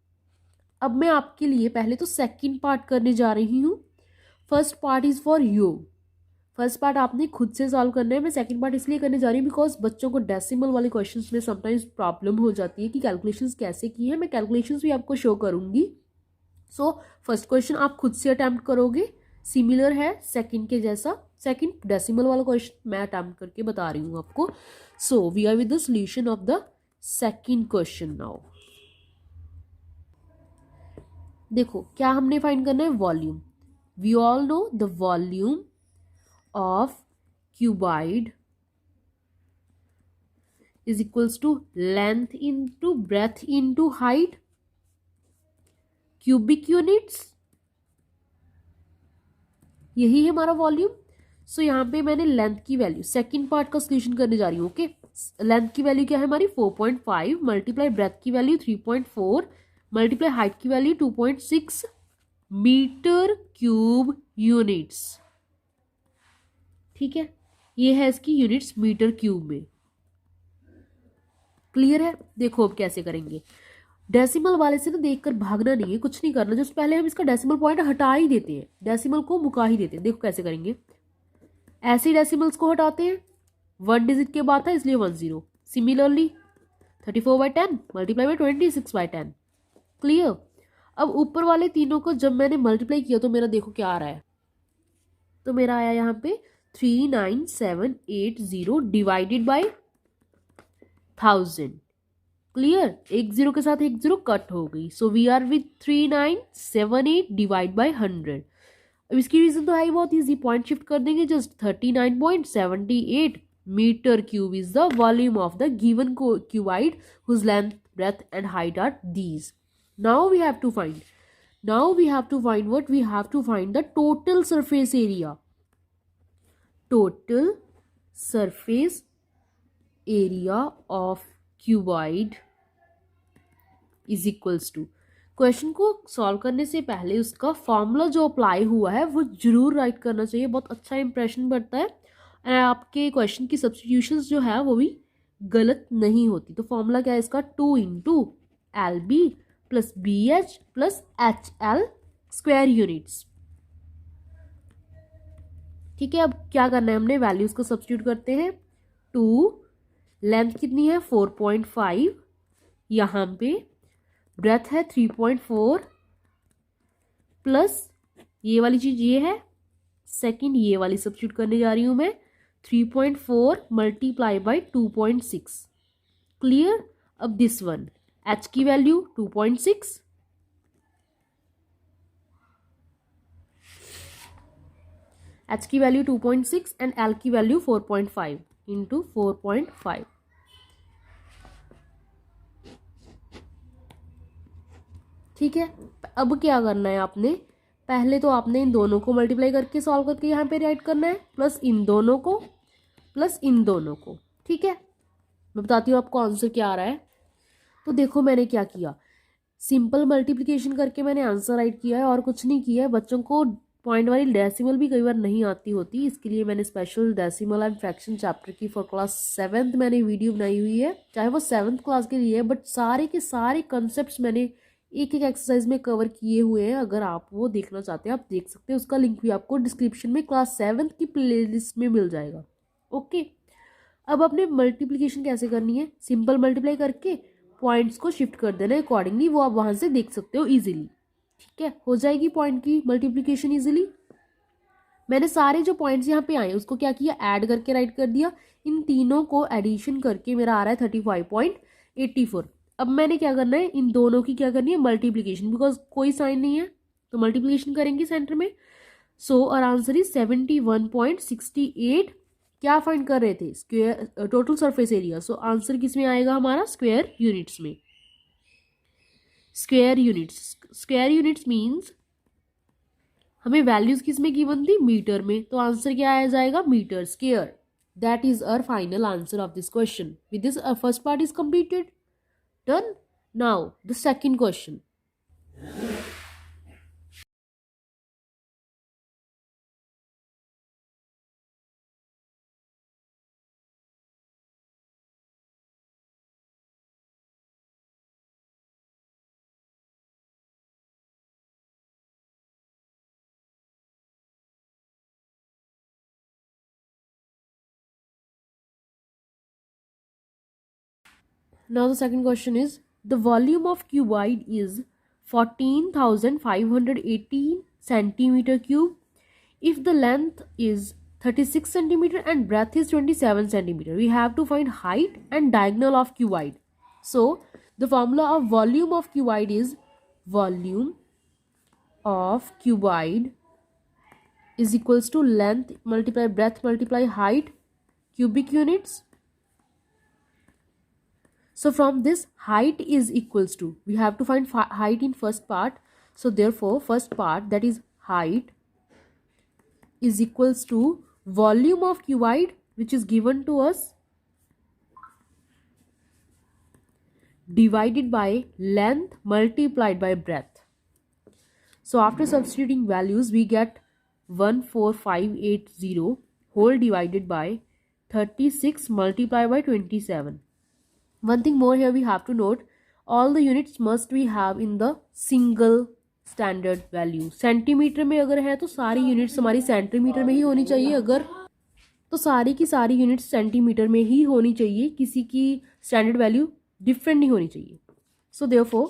अब मैं आपके लिए पहले तो सेकंड पार्ट करने जा रही हूँ। First part is for you, first part आपने खुद से सॉल्व करना है। मैं सेकंड पार्ट इसलिए करने जा रही हूँ बिकॉज बच्चों को डेसिमल वाले क्वेश्चंस में समटाइम्स प्रॉब्लम हो जाती है कि कैलकुलेशंस कैसे की है। मैं कैलकुलेशंस भी आपको शो करूंगी। सो फर्स्ट क्वेश्चन आप खुद से अटैम्प्ट करोगे, सिमिलर है सेकंड के जैसा। सेकंड डेसिमल वाला क्वेश्चन मैं अटैम्प्ट करके बता रही हूँ आपको। So we are with the solution of the second question now. देखो क्या हमने फाइंड करना है, volume. We all know the volume of cuboid is equals to length into breadth into height, cubic units, यही है हमारा वॉल्यूम। सो यहाँ पे मैंने लेंथ की वैल्यू, सेकंड पार्ट का सोल्यूशन करने जा रही हूँ। ओके, लेंथ की वैल्यू क्या है हमारी 4.5 मल्टीप्लाई ब्रेथ की वैल्यू 3.4 मल्टीप्लाई हाइट की वैल्यू 2.6 मीटर क्यूब यूनिट्स। ठीक है, ये है इसकी यूनिट्स मीटर क्यूब में। क्लियर है, देखो अब कैसे करेंगे। डेसिमल वाले से ना देखकर भागना नहीं है, कुछ नहीं करना, जस्ट पहले हम इसका डेसिमल पॉइंट हटा ही देते हैं, डेसिमल को मुका ही देते हैं। देखो कैसे करेंगे, ऐसे डेसिमल्स को हटाते हैं, 1 डिजिट के बाद था इसलिए 10। Similarly 34/10 multiply by 26/10। क्लियर। अब ऊपर वाले तीनों को जब मैंने मल्टीप्लाई किया तो मेरा देखो क्या आ रहा है, तो मेरा आया यहाँ पे 39780 डिवाइडेड बाई 1000। क्लियर, एक जीरो के साथ एक जीरो कट हो गई, so we are with 3978 divide by 100। अब इसकी रीजन तो है ही बहुत ईजी, पॉइंट शिफ्ट कर देंगे just. 39.78 metre cube is the volume of the given cuboid whose length breadth and height are these. Now we have to find what we have to find the total surface area. Total surface area of cuboid is equals to, question को solve करने से पहले उसका formula जो apply हुआ है वो जरूर राइट करना चाहिए, बहुत अच्छा इंप्रेशन बढ़ता है एंड आपके क्वेश्चन की सब्स्टिट्यूशंस जो है वो भी गलत नहीं होती। तो फॉर्मूला क्या है इसका, 2 into L B plus B H plus H L square units. ठीक है, अब क्या करना है, हमने वैल्यूज को सब्स्टिट्यूट करते हैं। 2, लेंथ कितनी है 4.5, यहाँ पे ब्रेथ है 3.4 प्लस ये वाली चीज ये है, सेकंड ये वाली सब्स्टिट्यूट करने जा रही हूं मैं, 3.4 मल्टीप्लाई बाई 2.6। क्लियर। अब दिस वन, एच की वैल्यू 2.6, एच की वैल्यू 2.6 एंड एल की वैल्यू 4.5 इंटू 4.5। ठीक है, अब क्या करना है आपने, पहले तो आपने इन दोनों को मल्टीप्लाई करके सॉल्व करके यहाँ पे राइट करना है, प्लस इन दोनों को प्लस इन दोनों को। ठीक है, मैं बताती हूँ आपको आंसर क्या आ रहा है। तो देखो मैंने क्या किया, सिंपल मल्टीप्लिकेशन करके मैंने आंसर राइट किया है और कुछ नहीं किया है। बच्चों को पॉइंट वाली डेसिमल भी कई बार नहीं आती होती, इसके लिए मैंने special decimal and fraction chapter की फॉर क्लास 7th मैंने वीडियो बनाई हुई है, चाहे वो 7th क्लास के लिए है, बट सारे के सारे कॉन्सेप्ट्स मैंने एक एक एक्सरसाइज में कवर किए हुए हैं। अगर आप वो देखना चाहते हैं आप देख सकते हैं, उसका लिंक भी आपको डिस्क्रिप्शन में क्लास 7th की प्लेलिस्ट में मिल जाएगा। ओके, अब आपने मल्टीप्लिकेशन कैसे करनी है, सिंपल मल्टीप्लाई करके पॉइंट्स को शिफ्ट कर देना है अकॉर्डिंगली, वो आप वहां से देख सकते हो इजीली। ठीक है, हो जाएगी पॉइंट की मल्टीप्लिकेशन इजीली। मैंने सारे जो पॉइंट्स यहाँ पे आए उसको क्या किया, ऐड करके राइट कर दिया, इन तीनों को एडिशन करके मेरा आ रहा है 35.84। अब मैंने क्या करना है, इन दोनों की क्या करनी है मल्टीप्लिकेशन, बिकॉज कोई साइन नहीं है तो मल्टीप्लिकेशन करेंगे सेंटर में। सो और आंसर इज 71.68। क्या फाइंड कर रहे थे, square total surface area. So answer किस में आएगा हमारा, स्क्वायर यूनिट्स में। स्क्वायर यूनिट्स मीन्स हमें वैल्यूज किस में गिवन थी, मीटर में, तो आंसर क्या आ जाएगा, metre square. That is our final answer of this question. With this first part is completed, done. Now the second question. Now the second question is, the volume of cuboid is 14,518 centimeter cube. If the length is 36 centimeter and breadth is 27 centimeter, we have to find height and diagonal of cuboid. So the formula of volume of cuboid is volume of cuboid is equals to length multiply breadth multiply height cubic units. So from this, height is equals to, we have to find height in first part. So therefore first part, that is height, is equals to volume of cuboid, which is given to us, divided by length multiplied by breadth. So after substituting values, we get 14580 whole divided by 36 multiplied by 27. One thing more here we have to note, all the units must we have in the single standard value. Centimetre में अगर है तो सारी units हमारी centimetre में ही होनी चाहिए, अगर तो सारी की सारी यूनिट्स सेंटीमीटर में ही होनी चाहिए, किसी की स्टैंडर्ड वैल्यू डिफरेंट नहीं होनी चाहिए। सो देयरफॉर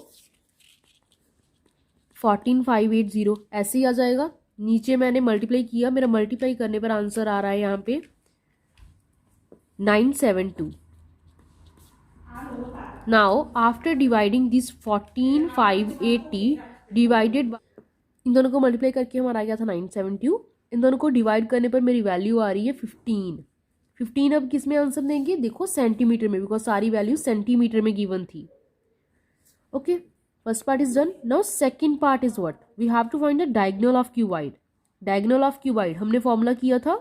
14580 ऐसे ही आ जाएगा। नीचे मैंने मल्टीप्लाई किया, मेरा मल्टीप्लाई करने पर आंसर आ रहा है यहाँ पे 972। Now after dividing this 14580 divided, इन दोनों को मल्टीप्लाई करके हमारा आ गया था 972। इन दोनों को डिवाइड करने पर मेरी वैल्यू आ रही है 15। अब किस में आंसर देंगे, देखो सेंटीमीटर में, बिकॉज सारी वैल्यू सेंटीमीटर में गिवन थी। Okay, first part is done. Now second part is what, we have to find the diagonal of cuboid. Diagonal of cuboid हमने फॉर्मूला किया था,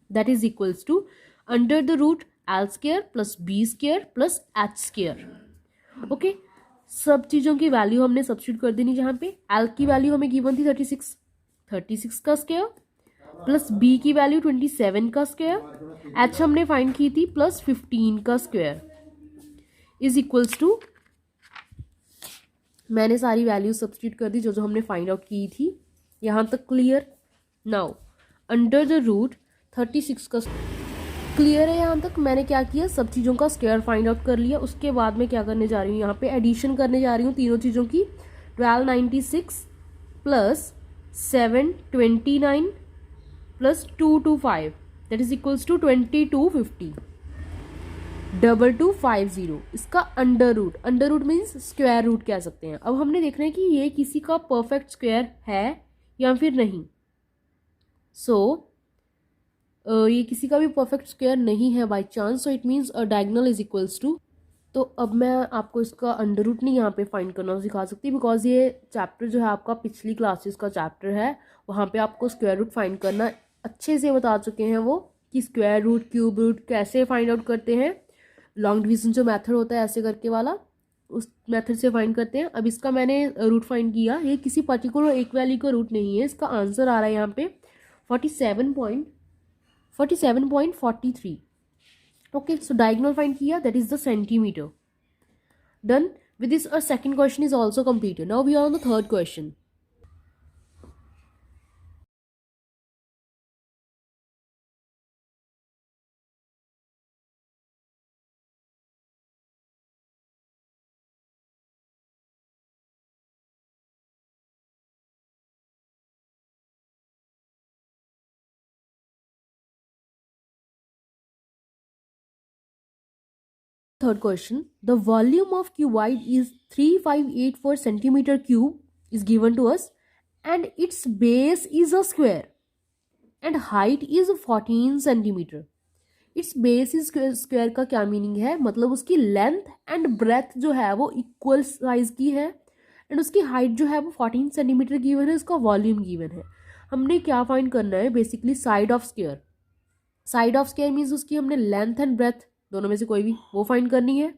that is equals to under the root L square plus B square plus H square. Okay, सब चीजों की value हमने substitute कर देनी। जहां पे एल की वैल्यू हमें गिवन थी 36 का स्क्वायर प्लस बी की वैल्यू 27 का स्क्वायर, एच हमने फाइंड की थी प्लस 15 का स्क्वायर इज इक्वल्स टू, मैंने सारी वैल्यू सब्स्टिट्यूट कर दी जो जो हमने फाइंड आउट की थी। यहां तक clear. Now under the root 36 का क्लियर है यहाँ तक। मैंने क्या किया, सब चीज़ों का स्क्वायर फाइंड आउट कर लिया। उसके बाद मैं क्या करने जा रही हूँ, यहाँ पे एडिशन करने जा रही हूँ तीनों चीज़ों की। 1296 plus 729 plus 225 that is equals to 2250 2250। इसका under root means square root कह सकते हैं। अब हमने देखना है कि ये किसी का परफेक्ट स्क्वायर है या फिर नहीं। सो ये किसी का भी परफेक्ट स्क्वायर नहीं है by chance, so it means a diagonal is equals to. तो अब मैं आपको इसका अंडर रूट नहीं यहाँ पे फाइंड करना सिखा सकती, बिकॉज ये चैप्टर जो है आपका पिछली क्लासेस का चैप्टर है, वहाँ पे आपको स्क्वायर रूट फाइंड करना अच्छे से बता चुके हैं वो, कि स्क्वायर रूट क्यूब रूट कैसे फाइंड आउट करते हैं। लॉन्ग डिवीजन जो मेथड होता है ऐसे करके वाला, उस मेथड से फाइंड करते हैं। अब इसका मैंने रूट फाइंड किया, ये किसी पर्टिकुलर एक वैल्यू का रूट नहीं है। इसका आंसर आ रहा है यहाँ पे 47.43। okay, so diagonal find kiya, that is the centimeter. Done with this, our second question is also completed. Now we are on the third question. Third question, the volume of cuboid is 3584 centimeter cube is given to us, and its base is a square and height is 14 centimeter. It's base is square का क्या meaning है, मतलब उसकी length and breath जो है वो equal size की है, एंड उसकी हाइट जो है वो 14 सेंटीमीटर गिवन है, उसका वॉल्यूम गिवन है। हमने क्या फाइंड करना है, basically side of square. Side of square means उसकी हमने लेंथ एंड ब्रेथ दोनों में से कोई भी वो फाइंड करनी है,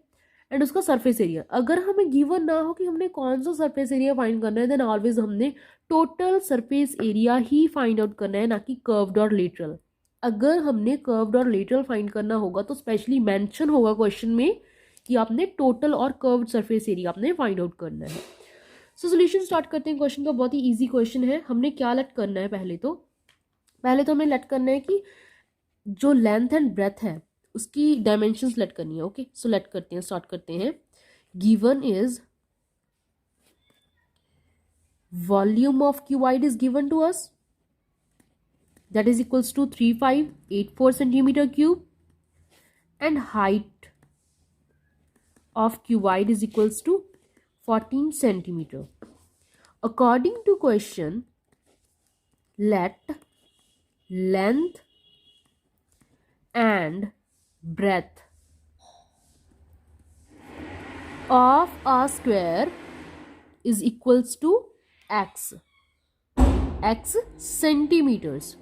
एंड उसका सरफेस एरिया। अगर हमें गिवन ना हो कि हमने कौन सा सरफेस एरिया फाइंड करना है, देन ऑलवेज हमने टोटल सरफेस एरिया ही फाइंड आउट करना है, ना कि कर्व्ड और लेटरल। अगर हमने कर्व्ड और लेटरल फाइंड करना होगा तो स्पेशली मेंशन होगा क्वेश्चन में कि आपने टोटल और कर्व्ड सरफेस एरिया आपने फाइंड आउट करना है। सो सोल्यूशन स्टार्ट करते हैं क्वेश्चन का। बहुत ही इजी क्वेश्चन है। हमने क्या लेट करना है, पहले तो हमें लेट करना है कि जो लेंथ एंड ब्रेथ है उसकी डायमेंशंस लेट करनी है। ओके, सो लेट करते हैं, स्टार्ट करते हैं। Given is volume of cuboid is given to us, that is equals to 3584 centimeter cube, and height of cuboid is equals to 14 centimeter. According to question, let length and breadth of a square is equals to x centimeters.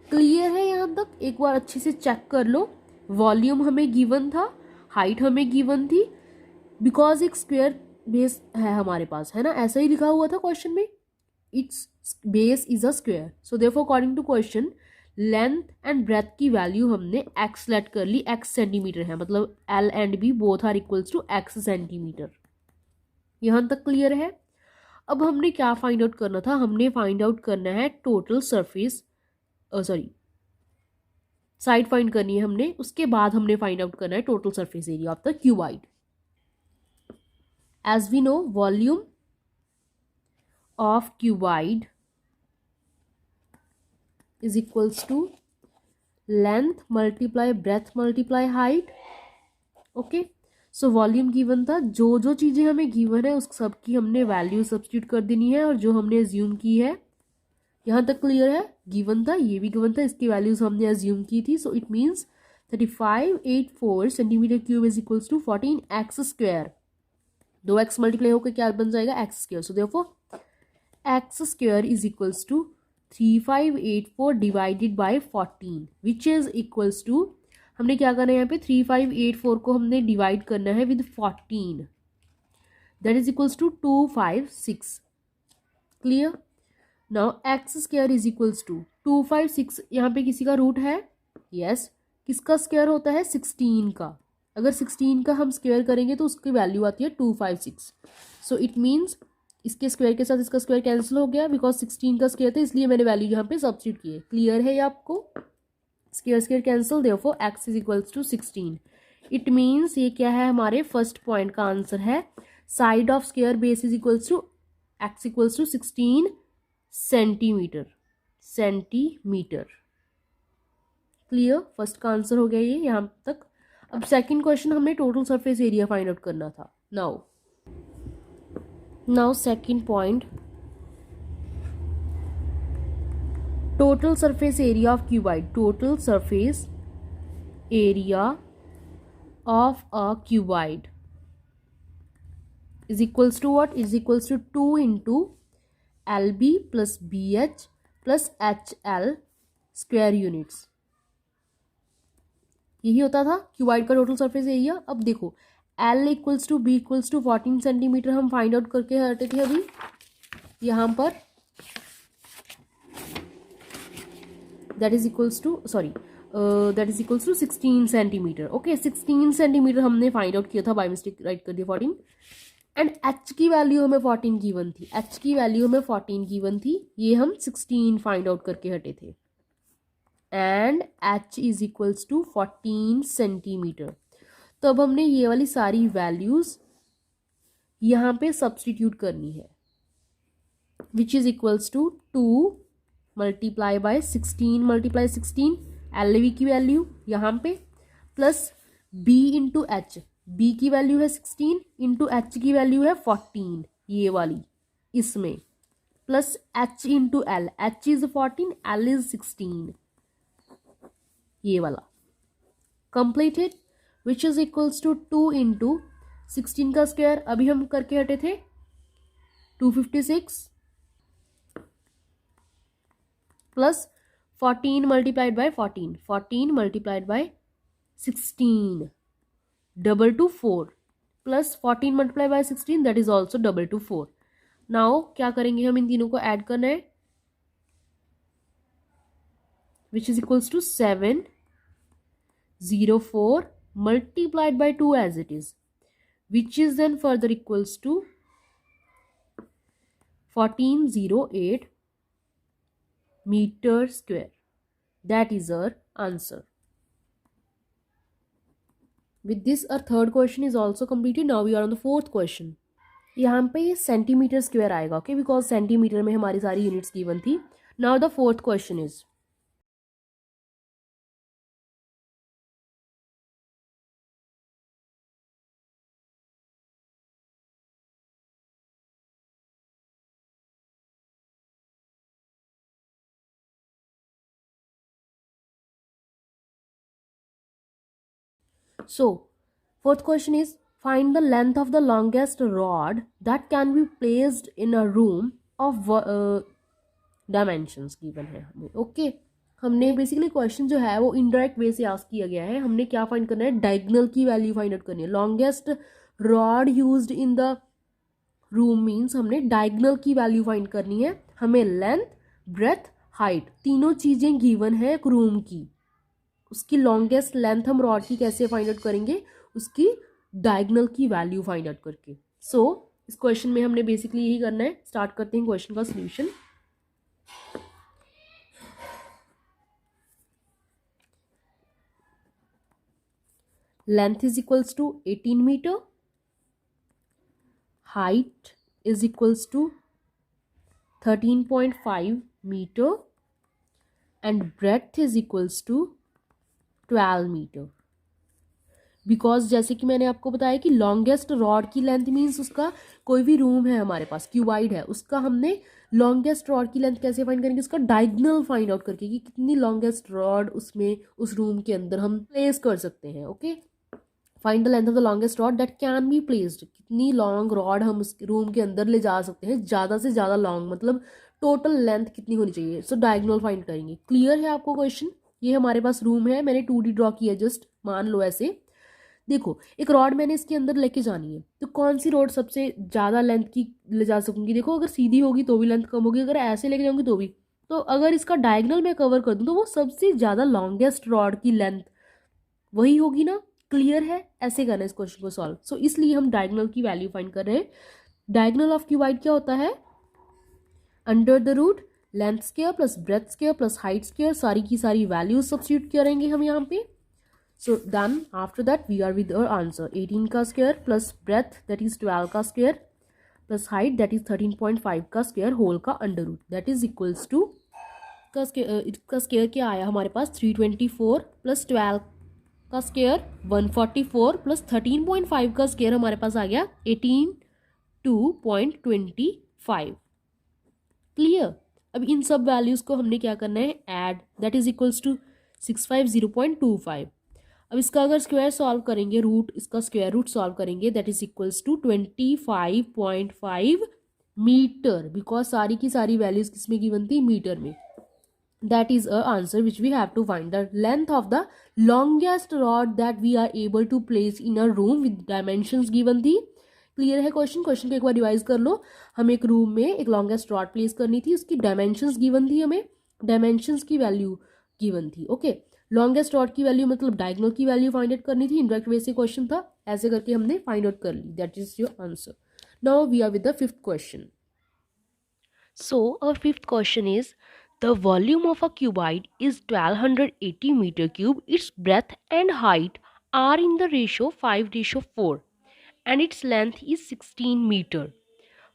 Clear है यहाँ तक? एक बार अच्छे से check कर लो। Volume हमें given था, height हमें गिवन थी, बिकॉज एक स्क्वायर बेस है हमारे पास, है ना, ऐसा ही लिखा हुआ था क्वेश्चन में, its base is a square. So therefore according to question, length and breadth की वैल्यू हमने एक्स लेट कर ली, एक्स सेंटीमीटर है, मतलब L and B both are equals to x centimetre. यहाँ तक क्लियर है। अब हमने क्या फाइंड आउट करना था, हमने फाइंड आउट करना है total surface, sorry side find करनी है हमने, उसके बाद हमने फाइंड आउट करना है total surface area of the cuboid. As we know volume of cuboid is equals to length multiply breadth multiply height। Okay, so volume given था, जो जो चीज़ें हमें गिवन है उस सब की हमने वैल्यू सब्स्टिट्यूट कर देनी है, और जो हमने एज्यूम की है, यहाँ तक क्लियर है। गिवन था, ये भी गिवन था, इसकी वैल्यूज हमने एज्यूम की थी। So it means 3584 centimetre cube is equals to 14x²। 2x multiply होकर क्या बन जाएगा, x²। So therefore x² is equals to 3584 divided by 14 which is equals to, हमने क्या करना है यहाँ पे 3584 को हमने डिवाइड करना है with 14, that is equals to 256। Clear. Now x² is equals to 256, यहाँ पे किसी का रूट है, यस। किसका स्क्वायर होता है, 16 का। अगर 16 का हम स्क्वायर करेंगे तो उसकी वैल्यू आती है 256। सो इट मीन्स इसके स्क्वायर के साथ इसका स्क्वायर कैंसिल हो गया, बिकॉज 16 का स्क्वायर था, इसलिए मैंने वैल्यू यहाँ पे सब्स्टिट्यूट की है। क्लियर है ये आपको, square square cancel, therefore x is equals to 16। It means ये क्या है, हमारे फर्स्ट पॉइंट का आंसर है, side of square base is equals to x equals to 16 centimetre. Clear, first का आंसर हो गया ये यहाँ तक। अब सेकंड क्वेश्चन, हमने total surface area find out करना था। Now second point, total surface area of cuboid. Total surface area of a cuboid is equals to what, is equals to 2 into LB plus BH plus HL square units. यही होता था cuboid का total surface area. अब देखो L equals to B equals to 14 centimetre हम find out करके हटे थे अभी यहाँ पर, that is equals to, sorry that is equals to 16 centimetre. Okay, 16 centimetre हमने फाइंड आउट किया था, बाय मिस्टेक राइट कर दिया 14। एंड h की वैल्यू हमें 14 गिवन थी, h की वैल्यू हमें 14 गिवन थी, ये हम 16 फाइंड आउट करके हटे थे। And h is equals to 14 centimetre. तो अब हमने ये वाली सारी वैल्यूज यहाँ पे सब्स्टिट्यूट करनी है, which is equals to 2 multiply by 16 multiply 16 LV की वैल्यू यहाँ पे, plus B into H, B की वैल्यू है 16 इंटू एच की वैल्यू है 14, ये वाली इसमें, plus h into L, h is 14 L is 16, ये वाला completed, which is equals to 2 into 16 का स्क्वायर अभी हम करके हटे थे 256 plus 14 multiplied by 14 multiplied by 16 double two 4 plus 14 multiply by 16 that is also double two 4। Now क्या करेंगे, हम इन तीनों को ऐड करना है, which is equals to 704 multiplied by 2 as it is, which is then further equals to 1408 meter square. That is our answer. With this our third question is also completed. Now we are on the fourth question. यहाँ पे centimetre square आएगा, okay, because centimetre में हमारी सारी units given थी। Now the fourth question is, so fourth question is, find the length of the longest rod that can be placed in a room of dimensions given है हमें। Okay, हमने basically question जो है वो indirect way से ask किया गया है। हमने क्या फाइंड करना है, डायगोनल की वैल्यू फाइंड आउट करनी है। Longest rod used in the room means हमने डायगोनल की वैल्यू फाइंड करनी है। हमें लेंथ, ब्रेथ, हाइट, तीनों चीज़ें गिवन है एक रूम की। उसकी लॉन्गेस्ट लेंथ हम रॉड की कैसे फाइंड आउट करेंगे? उसकी डायगोनल की वैल्यू फाइंड आउट करके। सो इस क्वेश्चन में हमने बेसिकली यही करना है। स्टार्ट करते हैं क्वेश्चन का solution. Length is equals to 18 metre, height is equals to 13.5 meter and breadth is equals to 12 metre. Because जैसे कि मैंने आपको बताया कि लॉन्गेस्ट रॉड की लेंथ मीन्स उसका कोई भी रूम है हमारे पास क्यूबाइड है, उसका हमने लॉन्गेस्ट रॉड की लेंथ कैसे फाइंड करेंगे? उसका डायगोनल फाइंड आउट करके कि कितनी लॉन्गेस्ट रॉड उसमें उस रूम के अंदर हम प्लेस कर सकते हैं। Okay, find the length of the longest rod that can be placed. कितनी लॉन्ग रॉड हम उस रूम के अंदर ले जा सकते हैं, ज़्यादा से ज़्यादा लॉन्ग, मतलब टोटल लेंथ कितनी होनी चाहिए। सो डायगोनल फाइंड करेंगे। क्लियर है आपको क्वेश्चन? ये हमारे पास रूम है, मैंने 2D ड्रॉ किया, जस्ट मान लो ऐसे। देखो, एक रॉड मैंने इसके अंदर लेके जानी है, तो कौन सी रॉड सबसे ज़्यादा लेंथ की ले जा सकूंगी? देखो, अगर सीधी होगी तो भी लेंथ कम होगी, अगर ऐसे लेके जाऊंगी तो भी। तो अगर इसका डायगोनल मैं कवर कर दूं तो वो सबसे ज़्यादा लॉन्गेस्ट रॉड की लेंथ वही होगी ना। क्लियर है? ऐसे करना है इस क्वेश्चन को सॉल्व। सो इसलिए हम डायगोनल की वैल्यू फाइंड कर रहे हैं। डायगोनल ऑफ क्यूबाइड क्या होता है? Under the root length square plus breadth square plus height square, सारी की सारी वैल्यूज सब्स्टिट्यूट करेंगे हम यहाँ पे। So then after that we are with our answer 18 का square plus breadth that is 12 का square plus height that is 13.5 का स्क्वायर होल का under root that is equals to इसका स्क्वायर क्या आया हमारे पास? 324 प्लस 12 का स्क्वायर 144 प्लस 13.5 का स्क्वायर हमारे पास आ गया 18.25। क्लियर? अब इन सब वैल्यूज को हमने क्या करना है? Add, that is equals to 650.25। अब इसका अगर स्क्वायर सॉल्व करेंगे, रूट इसका स्क्वायर रूट सॉल्व करेंगे, that is equals to 25.5 metre, because सारी की सारी वैल्यूज किसमें गिवन थी? मीटर में। That is a answer which we have to find the length of the longest rod that we are able to place in a room with dimensions given थी। Clear है question? Question को एक बार revise कर लो। हमें एक room में एक longest rod place करनी थी, उसकी डायमेंशंस गिवन थी, हमें डायमेंशंस की वैल्यू गिवन थी। ओके, लॉन्गेस्ट रॉड की वैल्यू मतलब डायगोनल की वैल्यू फाइंड आउट करनी थी। इनडायरेक्ट वे से क्वेश्चन था, ऐसे करके हमने फाइंड आउट कर ली। That is your answer. Now we are with the fifth question. So our fifth question is the volume of a cuboid is 1280 meter cube. Its breadth and height are in the ratio 5:4 and its length is 16 meter.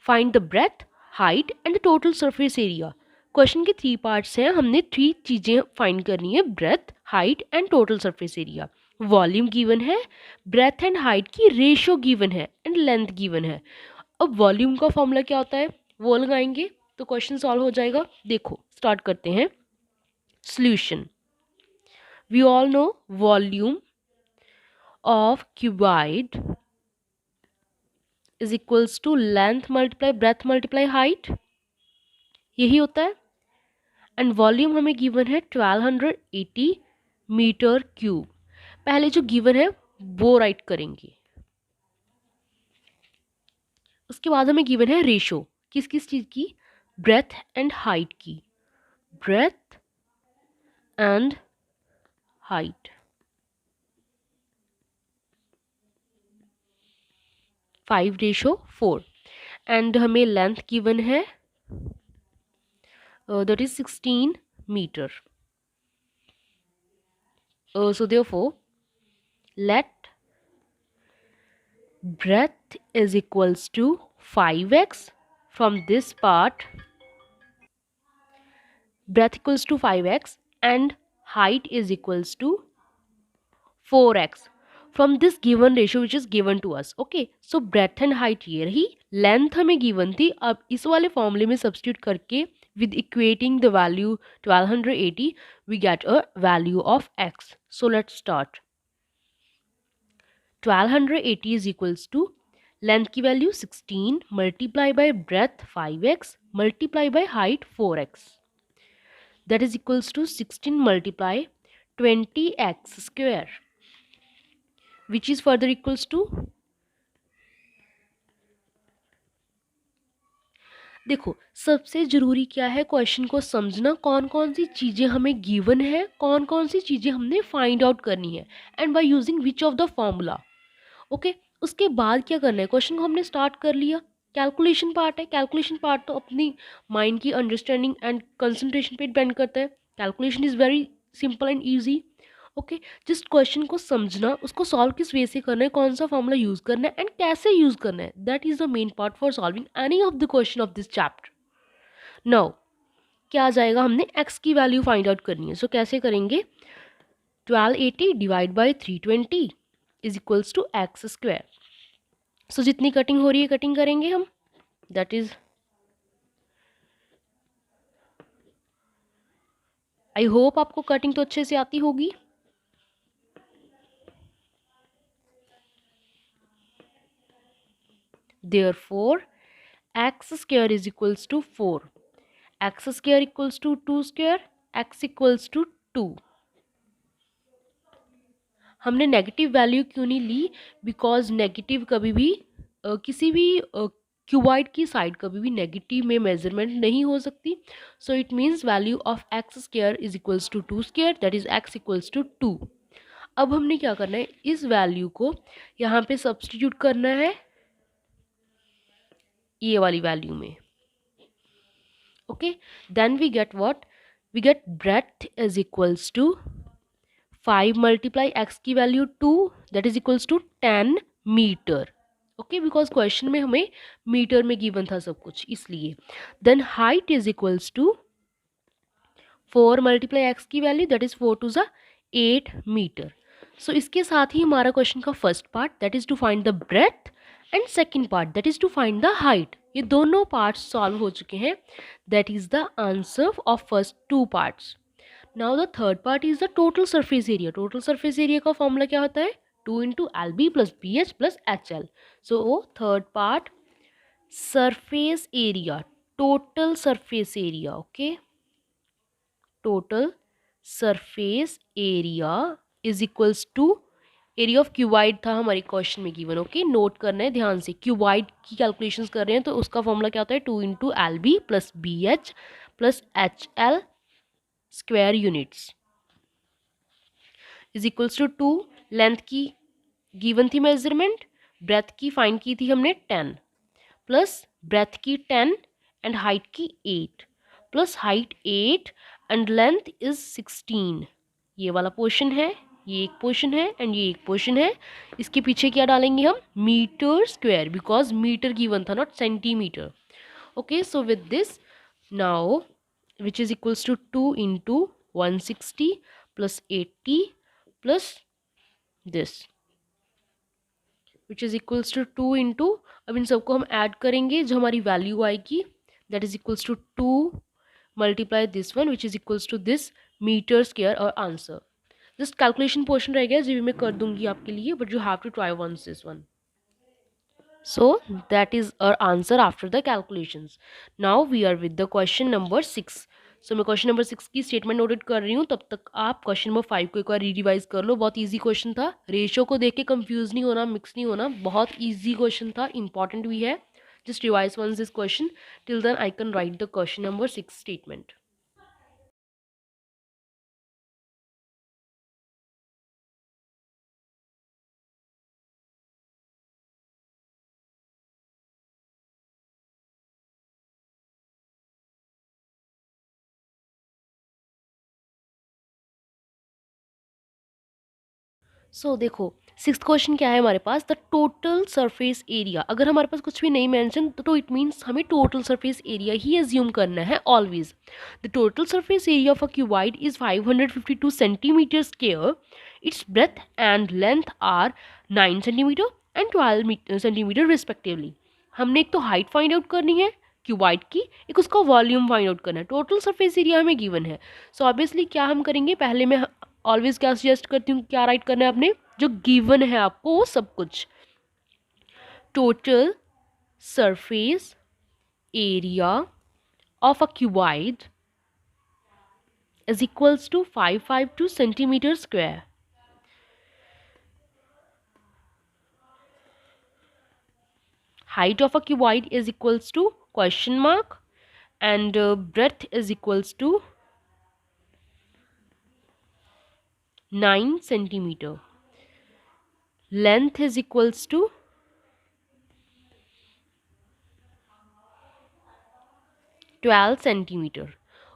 Find the breadth, height and the total surface area. Question के 3 parts हैं, हमने 3 चीज़ें find करनी है, breadth, height and total surface area. Volume given है, breadth and height की ratio given है and length given है। अब वॉल्यूम का फॉर्मूला क्या होता है वो लगाएंगे तो क्वेश्चन सॉल्व हो जाएगा। देखो, स्टार्ट करते हैं solution. We all know volume of cuboid is equals to length multiply breadth multiply height, यही होता है। एंड वॉल्यूम हमें गिवन है 1280 मीटर क्यूब। पहले जो गिवन है वो राइट करेंगे, उसके बाद हमें गिवन है रेशो किस किस चीज़ की? ब्रेथ एंड हाइट की। ब्रेथ एंड हाइट 5:4 एंड हमें लेंथ गिवन है that is 16 meter. So therefore let breadth is equals to 5x. From this part breadth equals to 5x and height is equals to 4x from this given ratio which is given to us. Okay, so breadth and height ये रही, length हमें given थी। अब इस वाले फॉर्मूले में substitute करके with equating the value 1280 we get a value of x. So let's start. 1280 is equals to length की value 16 multiply by breadth 5x multiply by height 4x, that is equals to 16 multiply 20x square, which is further equals to, देखो सबसे ज़रूरी क्या है question को समझना, कौन कौन सी चीज़ें हमें गिवन है, कौन कौन सी चीज़ें हमने फाइंड आउट करनी है, and by using which of the formula. Okay, उसके बाद क्या करना है, क्वेश्चन को हमने स्टार्ट कर लिया, कैलकुलेशन पार्ट है, कैलकुलेशन पार्ट तो अपनी माइंड की अंडरस्टैंडिंग एंड कंसंट्रेशन पे डिपेंड करता है। Calculation is very simple and easy. Okay, जिस क्वेश्चन को समझना, उसको सॉल्व किस वे से करना है, कौन सा फॉर्मूला यूज़ करना है एंड कैसे यूज़ करना है, that is the main part for solving any of the question of this chapter. Now क्या आ जाएगा, हमने x की वैल्यू फाइंड आउट करनी है। सो कैसे करेंगे, 1280 divide by 320 is equals to x square. So जितनी कटिंग हो रही है कटिंग करेंगे हम, दैट इज, आई होप आपको कटिंग तो अच्छे से आती होगी। Therefore x square is equals to 4, x square equals to 2 square, x equals to 2। हमने नेगेटिव वैल्यू क्यों नहीं ली, बिकॉज नेगेटिव कभी भी किसी भी क्यूबॉइड की साइड कभी भी नेगेटिव में मेजरमेंट नहीं हो सकती। So it means value of x square is equals to 2 square, that is x equals to 2। अब हमने क्या करना है, इस वैल्यू को यहाँ पे सब्सटीट्यूट करना है ये वाली वैल्यू में। Okay, then we get what, we get breadth is equals to 5 multiply x की value 2, that is equals to 10 meter. Okay, because question में हमें मीटर में गिवन था सब कुछ, इसलिए। Then height is equals to 4 multiply x की value, that is 4 two ज़ा 8 मीटर। सो इसके साथ ही हमारा क्वेश्चन का first part, that is to find the breadth, and second part, that is to find the height, ये दोनों पार्ट्स सॉल्व हो चुके हैं। That is the answer of first two parts. Now the third part is the total surface area. Total surface area का formula क्या होता है, 2 into L B plus B H plus H L. So third part, surface area, total surface area. Okay, total surface area is equals to area of cuboid था हमारे question में given. Okay, note करना है ध्यान से, cuboid की calculations कर रहे हैं तो उसका फॉर्मूला क्या होता है, 2 into L B plus B H plus H L square units is equals to 2। Length की गिवन थी मेजरमेंट, ब्रेथ की फाइंड की थी हमने 10, प्लस ब्रेथ की 10 एंड हाइट की 8, plus height 8 and length is 16। ये वाला पोर्शन है, ये एक पोर्शन है एंड ये एक पोर्शन है। इसके पीछे क्या डालेंगे हम, metre square, because metre given था not centimetre. Okay, so with this now which is equals to 2 into 160 plus 80 plus this which is equals to 2 into, अब इन सबको हम ऐड करेंगे, जो हमारी वैल्यू आएगी that is equals to 2 multiply this one which is equals to this metre square और answer. Just calculation portion रह गया जो भी मैं कर दूंगी आपके लिए, but you have to try once this one. So that is our answer after the calculations. Now we are with the question number 6. So मैं क्वेश्चन नंबर 6 की स्टेटमेंट नोटेड कर रही हूँ, तब तक आप क्वेश्चन नंबर 5 को एक बार रिवाइज कर लो। बहुत इजी क्वेश्चन था, रेशियो को देख के कंफ्यूज नहीं होना, मिक्स नहीं होना, बहुत इजी क्वेश्चन था, इंपॉर्टेंट भी है। Just revise once this question, till then I can write the question number 6 statement. So देखो सिक्स्थ क्वेश्चन क्या है हमारे पास, द टोटल सरफेस एरिया। अगर हमारे पास कुछ भी नहीं मेंशन तो इट मीन्स हमें टोटल सरफेस एरिया ही एज्यूम करना है always. The total surface area of a cuboid is 552 centimetre square, its breadth and length are 9 centimeter and 12 centimetre respectively. हमने एक तो हाइट फाइंड आउट करनी है क्यूबाइड की, एक उसका वॉल्यूम फाइंड आउट करना है, टोटल सरफेस एरिया हमें गिवन है। सो ऑब्वियसली क्या हम करेंगे, पहले मैं ऑलवेज क्या सजेस्ट करती हूँ, क्या राइट करना है आपने, जो गिवन है आपको वो सब कुछ। Total surface area of a cuboid is equals to 552 centimetre square. Height of a cuboid is equals to question mark and breadth is equals to 9 centimeter. Length is equals to 12 centimetre.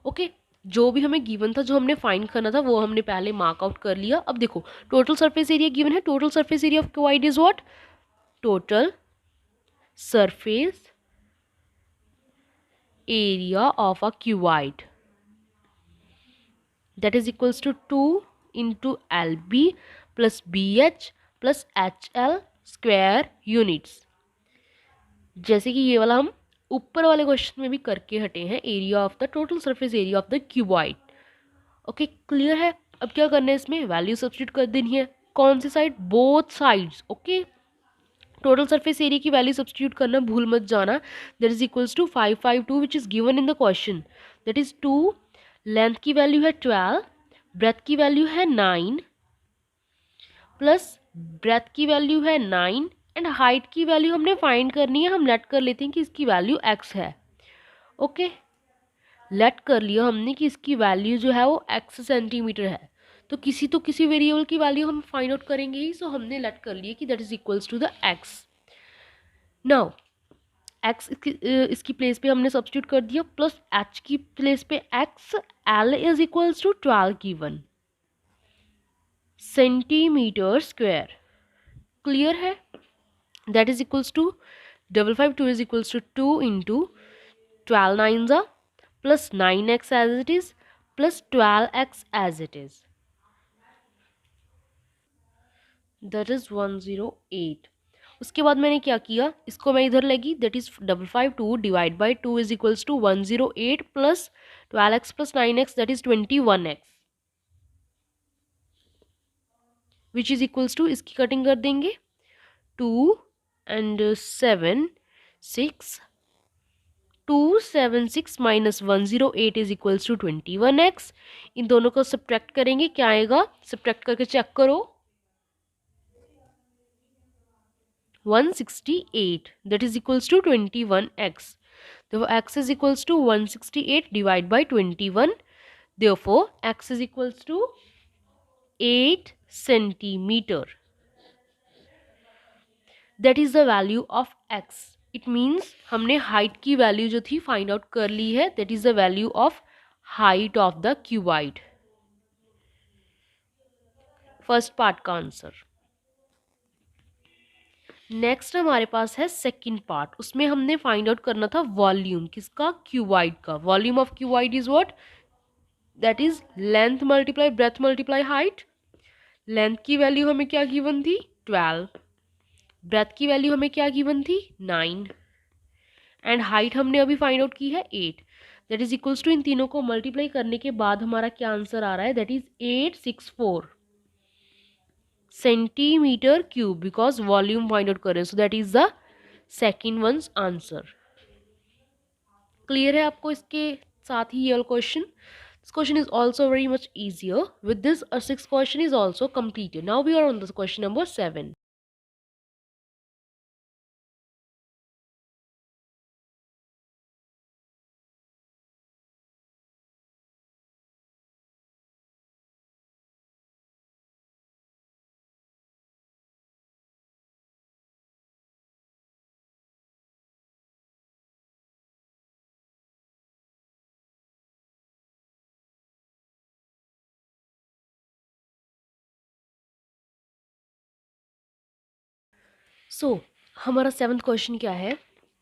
Okay, जो भी हमें given था, जो हमने find करना था, वो हमने पहले मार्क आउट कर लिया. अब देखो टोटल सरफेस एरिया गिवन है. Total surface area of cuboid is what? Total surface area of a cuboid, that is equals to 2 into LB plus BH plus HL square units. जैसे कि ये वाला हम ऊपर वाले क्वेश्चन में भी करके हटे हैं, area of the total surface area of the cuboid. Okay, clear है. अब क्या करना है, इसमें वैल्यू सब्स्टिट्यूट कर देनी है. कौन सी side? Both sides. Okay, total surface area की वैल्यू सब्स्टिट्यूट करना भूल मत जाना. That is equals to 552 which is given in the question. That is 2. Length की वैल्यू है 12, ब्रेथ की वैल्यू है 9 प्लस ब्रेथ की वैल्यू है 9 एंड हाइट की वैल्यू हमने फाइंड करनी है. हम लेट कर लेते हैं कि इसकी वैल्यू x है. ओके, लेट कर लिया हमने कि इसकी वैल्यू जो है वो x सेंटीमीटर है. तो किसी वेरिएबल की वैल्यू हम फाइंड आउट करेंगे ही. सो हमने लेट कर लिया कि that is equals to the x. Now x इसकी प्लेस पे हमने सब्स्टिट्यूट कर दिया, प्लस h की प्लेस पे x. l is equals to 12 given centimeter square. Clear है. That is equals to 552 is equals to 2 into 12 9 जा plus 9x as it is plus 12x as it is. That is 108. उसके बाद मैंने क्या किया, इसको मैं इधर लगी. That is 552 divide by 2 is equals to 108 plus 12x plus 9x that is 21x which is equals to, इसकी कटिंग कर देंगे 2 and 7 6 276 minus 108 is equals to 21x. इन दोनों को सब्ट्रैक्ट करेंगे, क्या आएगा? सब्ट्रैक्ट करके चेक करो. 168 that is equals to 21x. Therefore x is equals to 168 divided by 21. Therefore x is equals to 8 centimeter. That is the value of x. It means हमने height की value जो थी find out कर ली है. That is the value of height of the cuboid. First part का answer. Next हमारे पास है second part. उसमें हमने फाइंड आउट करना था वॉल्यूम किसका? क्यूबॉइड का. Volume of cuboid is what? That is length multiply breadth multiply height. Length की वैल्यू हमें क्या गिवन थी? 12. ब्रेथ की वैल्यू हमें क्या गिवन थी? 9 एंड हाइट हमने अभी फाइंड आउट की है 8. दैट इज इक्वल्स टू, इन तीनों को मल्टीप्लाई करने के बाद हमारा क्या आंसर आ रहा है? That is 864 centimetre cube because volume find out कर रहे हैं. So that is the second one's answer. Clear है आपको इसके साथ ही ये वाला question? This question is also very much easier. With this a six question is also completed. Now we are on the question number 7. So हमारा seventh question क्या है?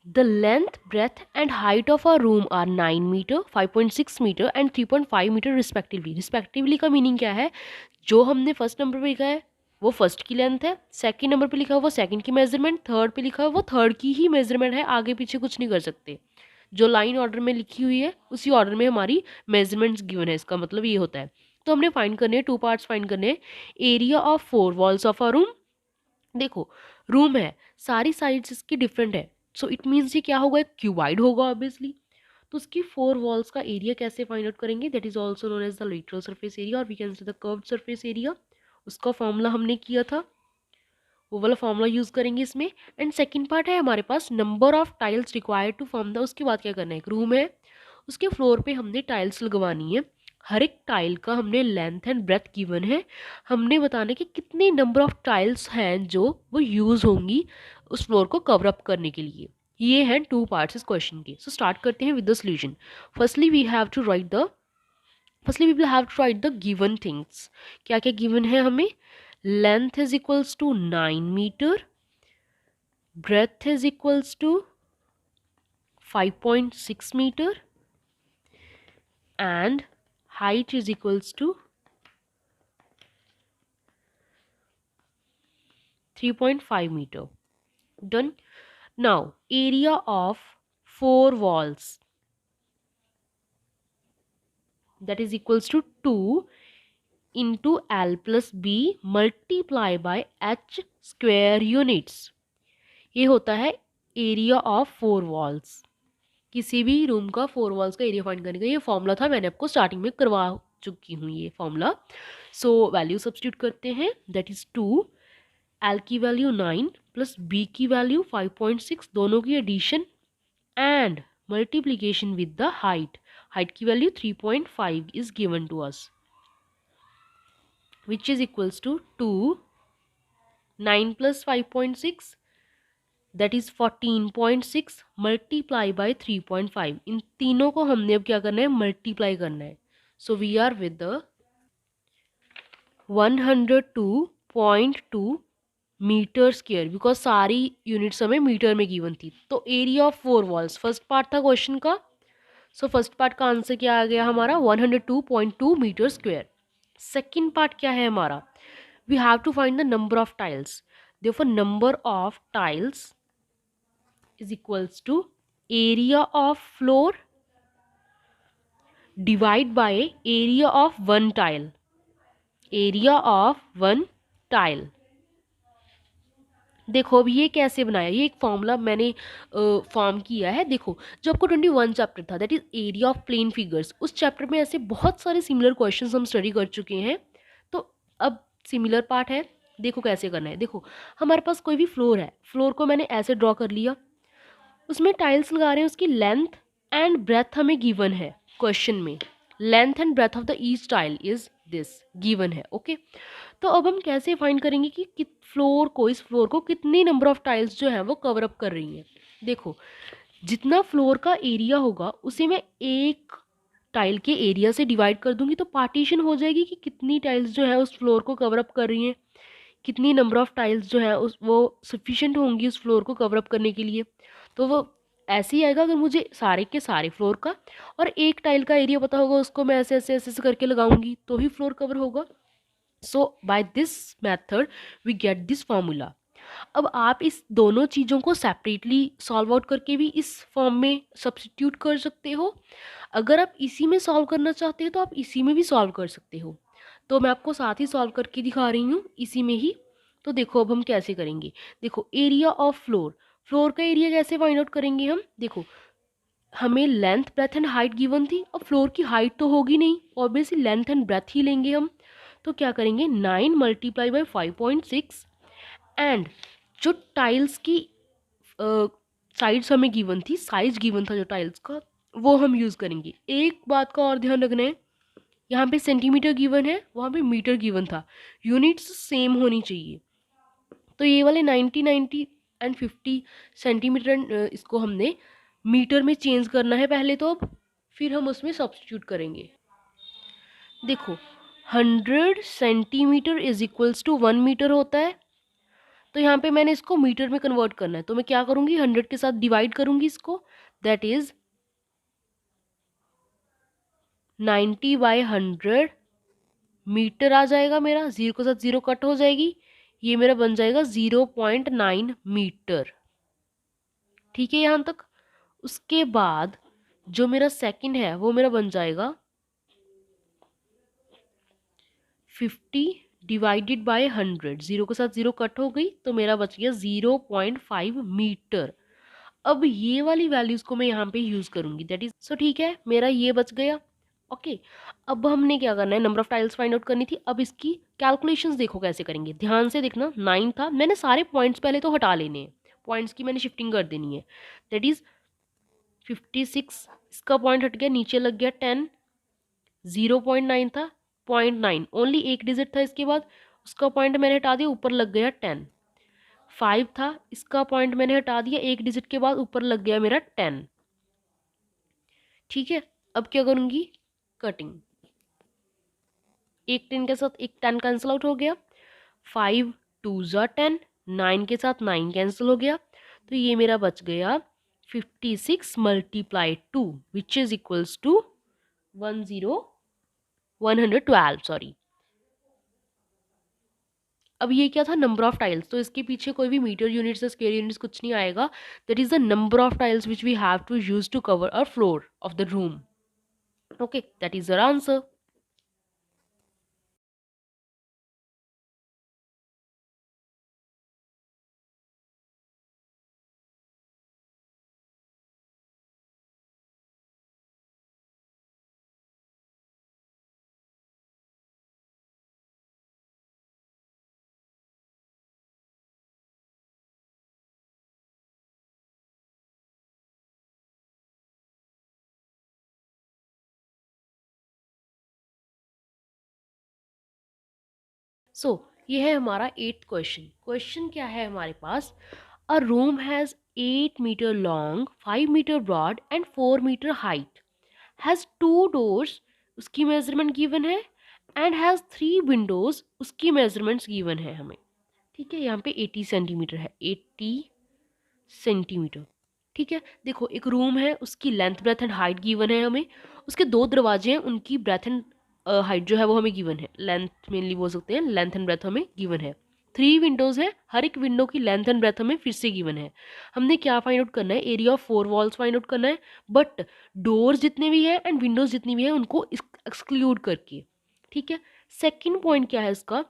The length breadth and height of a room are 9 metre 5.6 metre and 3.5 metre respectively. Respectively का meaning क्या है? जो हमने first number पे लिखा है वो फर्स्ट की लेंथ है, सेकंड नंबर पे लिखा है वो सेकंड की मेजरमेंट, थर्ड पे लिखा है वो थर्ड की ही मेजरमेंट है. आगे पीछे कुछ नहीं कर सकते. जो लाइन ऑर्डर में लिखी हुई है उसी ऑर्डर में हमारी मेजरमेंट्स गिवन है. इसका मतलब ये होता है. तो हमने फाइंड करने हैं, 2 पार्ट्स फाइंड करने हैं. Area of 4 walls of a room. देखो रूम है, सारी साइड्स इसकी डिफरेंट है. सो इट मीन्स ये क्या होगा? एक क्यूबाइड होगा ऑब्वियसली. तो उसकी 4 वॉल्स का एरिया कैसे फाइंड आउट करेंगे? That is also known as the lateral surface area और we can say the curved surface area. उसका फॉर्मूला हमने किया था, वो वाला फॉर्मूला यूज करेंगे इसमें. एंड सेकंड पार्ट है हमारे पास number of tiles required to form the. उसके बाद क्या करना है? एक रूम है, उसके फ्लोर पे हमने टाइल्स लगवानी है। हर एक टाइल का हमने लेंथ एंड ब्रेथ गिवन है। हमने बताना कि कितने नंबर ऑफ टाइल्स हैं जो वो यूज़ होंगी उस फ्लोर को कवर अप करने के लिए। ये हैं 2 पार्ट्स इस क्वेश्चन के। सो स्टार्ट करते हैं with the solution. Firstly we have to write the given things. क्या क्या गिवन है हमें? Length is equals to 9 metre, breadth is equals to 5.6 meter and height is equals to 3.5 meter. Done. Now area of 4 walls, that is equals to 2 into L plus B multiply by H square units. ये होता है area of 4 walls. किसी भी room का 4 walls का area find करने का ये फॉर्मूला था, मैंने आपको स्टार्टिंग में करवा चुकी हूँ ये फॉर्मूला। सो वैल्यू सब्स्टिट्यूट करते हैं, दैट इज 2, एल की वैल्यू 9 प्लस बी की वैल्यू 5.6, दोनों की addition and multiplication with the height. Height की value 3.5 is given to us, which is equals to 2 9 plus 5.6 that is 14.6 multiply by 3.5। इन तीनों को हमने अब क्या करना है? मल्टीप्लाई करना है। So we are with the 102.2 metre square, because सारी यूनिट्स हमें मीटर में गिवन थी। तो area of 4 walls first part था क्वेश्चन का। सो फर्स्ट पार्ट का आंसर क्या आ गया हमारा? 102.2 मीटर स्क्वायर। सेकेंड पार्ट क्या है हमारा? We have to find the number of tiles. Therefore number of tiles is equals to area of floor divide by area of one tile. area of one tile. देखो अब ये कैसे बनाया, ये एक फॉर्मूला मैंने फॉर्म किया है। देखो जो आपको 21 चैप्टर था, that is area of plane figures, उस चैप्टर में ऐसे बहुत सारे सिमिलर क्वेश्चंस हम स्टडी कर चुके हैं। तो अब सिमिलर पार्ट है, देखो कैसे करना है। देखो हमारे पास कोई भी फ्लोर है, फ्लोर को मैंने ऐसे ड्रॉ कर लिया, उसमें टाइल्स लगा रहे हैं, उसकी लेंथ एंड ब्रेथ हमें गिवन है क्वेश्चन में। Length and breadth of the each tile is this given है। ओके तो अब हम कैसे फाइंड करेंगे कि इस फ्लोर को कितनी नंबर ऑफ टाइल्स जो है वो कवर अप कर रही हैं। देखो जितना फ्लोर का एरिया होगा उसे मैं एक टाइल के एरिया से डिवाइड कर दूंगी, तो पार्टीशन हो जाएगी कि कितनी टाइल्स जो है उस फ्लोर को कवर अप कर रही हैं, कितनी नंबर ऑफ टाइल्स जो है उस वो सफिशिएंट होंगी उस फ्लोर को कवर अप करने के लिए। तो वो ऐसे ही आएगा अगर मुझे सारे के सारे फ्लोर का और एक टाइल का एरिया पता होगा, उसको मैं ऐसे ऐसे ऐसे करके लगाऊंगी तो ही फ्लोर कवर होगा। So by this method we get this formula. अब आप इस दोनों चीज़ों को सेपरेटली सॉल्व आउट करके भी इस फॉर्म में सब्स्टिट्यूट कर सकते हो। अगर आप इसी में सॉल्व करना चाहते हो तो आप इसी में भी सॉल्व कर सकते हो। तो मैं आपको साथ ही सॉल्व करके दिखा रही हूँ इसी में ही। तो देखो अब हम कैसे करेंगे। देखो एरिया ऑफ फ्लोर, फ्लोर का एरिया कैसे फाइंड आउट करेंगे हम? देखो हमें length breadth and height given थी, और फ्लोर की हाइट तो होगी नहीं, ऑब्वियसली लेंथ एंड ब्रेथ ही लेंगे हम। तो क्या करेंगे? 9 मल्टीप्लाई बाई 5.6 एंड जो टाइल्स की साइड्स हमें गिवन थी, साइज गिवन था जो टाइल्स का, वो हम यूज़ करेंगे। एक बात का और ध्यान रखना है, यहाँ पे सेंटीमीटर गिवन है, वहाँ पे मीटर गिवन था, यूनिट्स सेम होनी चाहिए। तो ये वाले 90 एंड 50 सेंटीमीटर इसको हमने मीटर में चेंज करना है पहले, तो अब फिर हम उसमें सब्स्टिट्यूट करेंगे। देखो 100 centimetre is equals to 1 metre होता है, तो यहाँ पे मैंने इसको मीटर में कन्वर्ट करना है, तो मैं क्या करूँगी? 100 के साथ डिवाइड करूँगी इसको, दैट इज 90 बाई 100 मीटर आ जाएगा मेरा, जीरो के साथ जीरो कट हो जाएगी, ये मेरा बन जाएगा 0.9 मीटर। ठीक है यहाँ तक। उसके बाद जो मेरा सेकंड है वो मेरा बन जाएगा 50 डिवाइडेड बाय 100, जीरो के साथ जीरो कट हो गई तो मेरा बच गया 0.5 मीटर। अब ये वाली वैल्यूज को मैं यहाँ पे यूज करूंगी, दैट इज सो ठीक है, मेरा ये बच गया। ओके अब हमने क्या करना है? Number of tiles find out करनी थी। अब इसकी कैलकुलेशंस देखो कैसे करेंगे, ध्यान से देखना। 9 था, मैंने सारे पॉइंट्स पहले तो हटा लेने हैं, पॉइंट्स की मैंने शिफ्टिंग कर देनी है। दैट इज 56, इसका पॉइंट हट गया, नीचे लग गया 10, 0.9 था, 0.9 ओनली एक डिजिट था इसके बाद, उसका पॉइंट मैंने हटा दिया, ऊपर लग गया 10। 5 था, इसका पॉइंट मैंने हटा दिया, एक डिजिट के बाद ऊपर लग गया मेरा 10। ठीक है, अब क्या करूंगी, कटिंग। एक 10 के साथ एक 10 कैंसिल आउट हो गया, 5 2 ज़ा 10, 9 के साथ 9 कैंसिल हो गया, तो ये मेरा बच गया 56 multiply 2 which is equals to 112, sorry. अब ये क्या था, नंबर ऑफ टाइल्स, तो इसके पीछे कोई भी मीटर यूनिट्स या स्क्वायर यूनिट्स कुछ नहीं आएगा, that is the number of tiles which we have to use to cover a floor of the room. Okay, that is the answer. So ये है हमारा 8th क्वेश्चन। क्वेश्चन क्या है हमारे पास, a room has 8 meter long, 5 meter broad and 4 meter height, has 2 doors, उसकी measurement given है, and has 3 Windows, उसकी मेजरमेंट्स गिवन है हमें। ठीक है, यहाँ पे 80 सेंटीमीटर है, 80 सेंटीमीटर। ठीक है, देखो एक रूम है, उसकी length breadth and height given है हमें, उसके 2 दरवाजे हैं, उनकी ब्रेथ एंड हाइट जो है वो हमें गिवन है, लेंथ मेनली बोल सकते हैं, लेंथ एंड ब्रेथ हमें गिवन है। 3 विंडोज है, हर एक विंडो की लेंथ एंड ब्रेथ हमें फिर से गिवन है। हमने क्या फाइंड आउट करना है, area of 4 walls find out करना है, बट डोर्स जितने भी हैं एंड विंडोज जितनी भी हैं उनको एक्सक्लूड करके। ठीक है, सेकेंड पॉइंट क्या है इसका,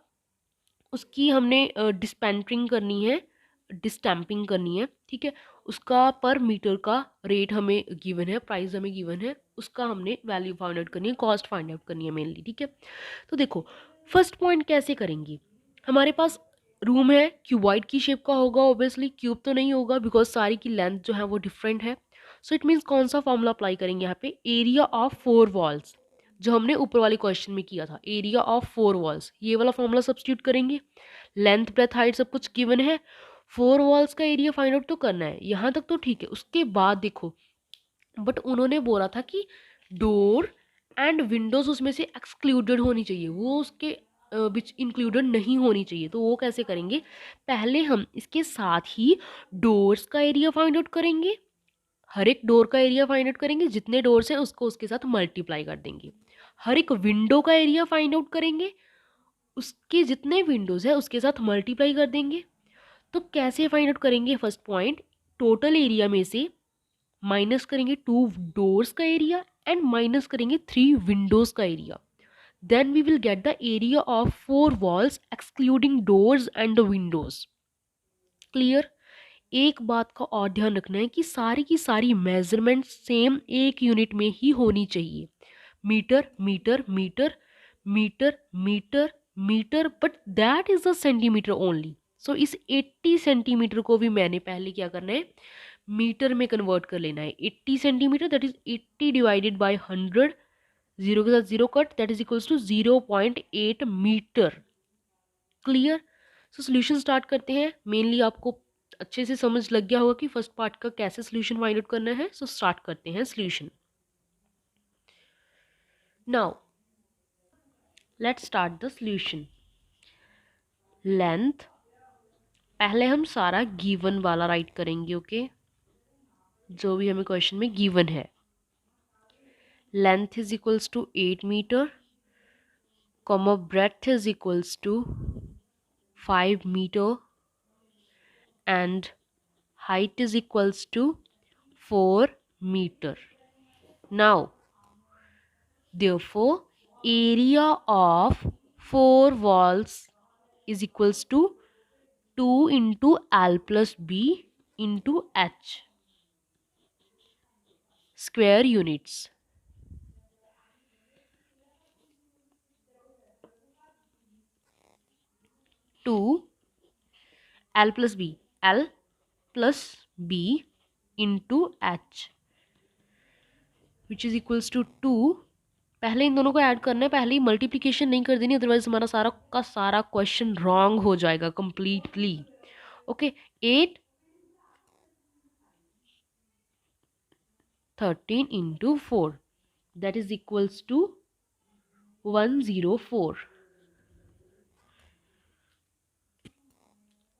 उसकी हमने डिस्पेंटरिंग करनी है, डिस्टैंपिंग करनी है। ठीक है, उसका पर मीटर का रेट हमें गिवन है, प्राइस हमें गिवन है, उसका हमने वैल्यू फाइंड आउट करनी है, कॉस्ट फाइंड आउट करनी है मेनली। ठीक है, तो देखो फर्स्ट पॉइंट कैसे करेंगे, हमारे पास रूम है, क्यूबॉइड की शेप का होगा, ऑब्वियसली क्यूब तो नहीं होगा बिकॉज सारी की लेंथ जो है वो डिफरेंट है। सो इट मीन्स कौन सा फॉर्मूला अप्लाई करेंगे यहाँ पे, एरिया ऑफ 4 वॉल्स, जो हमने ऊपर वाले क्वेश्चन में किया था, एरिया ऑफ 4 वॉल्स, ये वाला फॉर्मूला सब्स्टिट्यूट करेंगे। लेंथ ब्रेथ हाइट सब कुछ गिवन है, 4 वॉल्स का एरिया फाइंड आउट तो करना है, यहाँ तक तो ठीक है। उसके बाद देखो, बट उन्होंने बोला था कि डोर एंड विंडोज उसमें से एक्सक्लूडेड होनी चाहिए, वो उसके बीच इंक्लूडेड नहीं होनी चाहिए, तो वो कैसे करेंगे, पहले हम इसके साथ ही डोर्स का एरिया फाइंड आउट करेंगे, हर एक डोर का एरिया फाइंड आउट करेंगे, जितने डोर्स हैं उसको उसके साथ मल्टीप्लाई कर देंगे, हर एक विंडो का एरिया फाइंड आउट करेंगे, उसके जितने विंडोज है उसके साथ मल्टीप्लाई कर देंगे। तो कैसे फाइंड आउट करेंगे, फर्स्ट पॉइंट, टोटल एरिया में से माइनस करेंगे 2 डोर्स का एरिया एंड माइनस करेंगे 3 विंडोज का area, then we will get the area of 4 walls excluding doors and the windows. Clear. एक बात का और ध्यान रखना है कि सारी की सारी मेजरमेंट सेम एक यूनिट में ही होनी चाहिए, meter metre metre metre metre meter, but that is a centimeter only. So इस 80 सेंटीमीटर को भी मैंने पहले क्या करना है, मीटर में कन्वर्ट कर लेना है। 80 centimetre that is 80 divided by 100, zero के साथ zero cut, that is equals to 0.8 metre. Clear. So solution start करते हैं, मेनली आपको अच्छे से समझ लग गया होगा कि फर्स्ट पार्ट का कैसे सोल्यूशन फाइंड आउट करना है। सो स्टार्ट करते हैं solution. Now let's start the solution. Length पहले हम सारा गिवन वाला राइट करेंगे, ओके जो भी हमें क्वेश्चन में गिवन है। Length is equals to 8 metre, comma breadth is equals to 5 meter and height is equals to 4 meter. Now therefore area of 4 walls is equals to 2 into L plus B into H square units. 2 L plus B, L plus B into H which is equals to 2। पहले इन दोनों को add करना है, पहले ही multiplication नहीं कर देनी, otherwise हमारा सारा का सारा क्वेश्चन रॉन्ग हो जाएगा completely. Okay, 8 13 into 4 that is equals to 104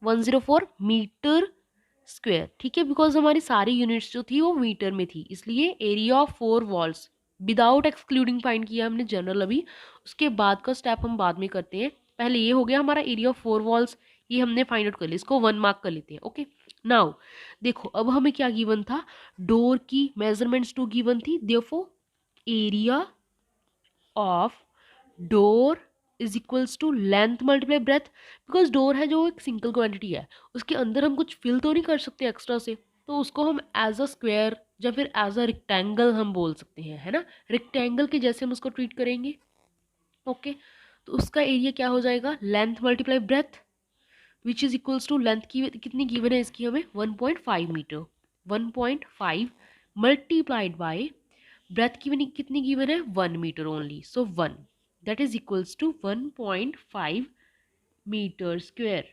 104 metre square. ठीक है, बिकॉज हमारी सारी यूनिट्स जो थी वो मीटर में थी, इसलिए area of 4 walls without excluding find किया हमने जनरल अभी, उसके बाद का स्टेप हम बाद में करते हैं। पहले ये हो गया हमारा एरिया ऑफ 4 वॉल्स, ये हमने फाइंड आउट कर लिया, इसको 1 मार्क कर लेते हैं। ओके, नाउ देखो अब हमें क्या गिवन था, डोर की मेजरमेंट्स 2 गिवन थी, therefore area of door is equals to length multiply breadth. Because door है जो एक सिंगल क्वांटिटी है, उसके अंदर हम कुछ फिल तो नहीं कर सकते एक्स्ट्रा से, तो उसको हम एज अ स्क्वायर या फिर एज अ रेक्टेंगल हम बोल सकते हैं, है ना, रेक्टेंगल के जैसे हम उसको ट्रीट करेंगे। ओके, तो उसका एरिया क्या हो जाएगा, length multiply breadth which is equals to length की कितनी गिवन है इसकी हमें 1.5 मीटर, 1.5 मल्टीप्लाइड बाय ब्रेथ की कितनी गिवन है 1 metre only, so 1 that is equals to 1.5 metre square.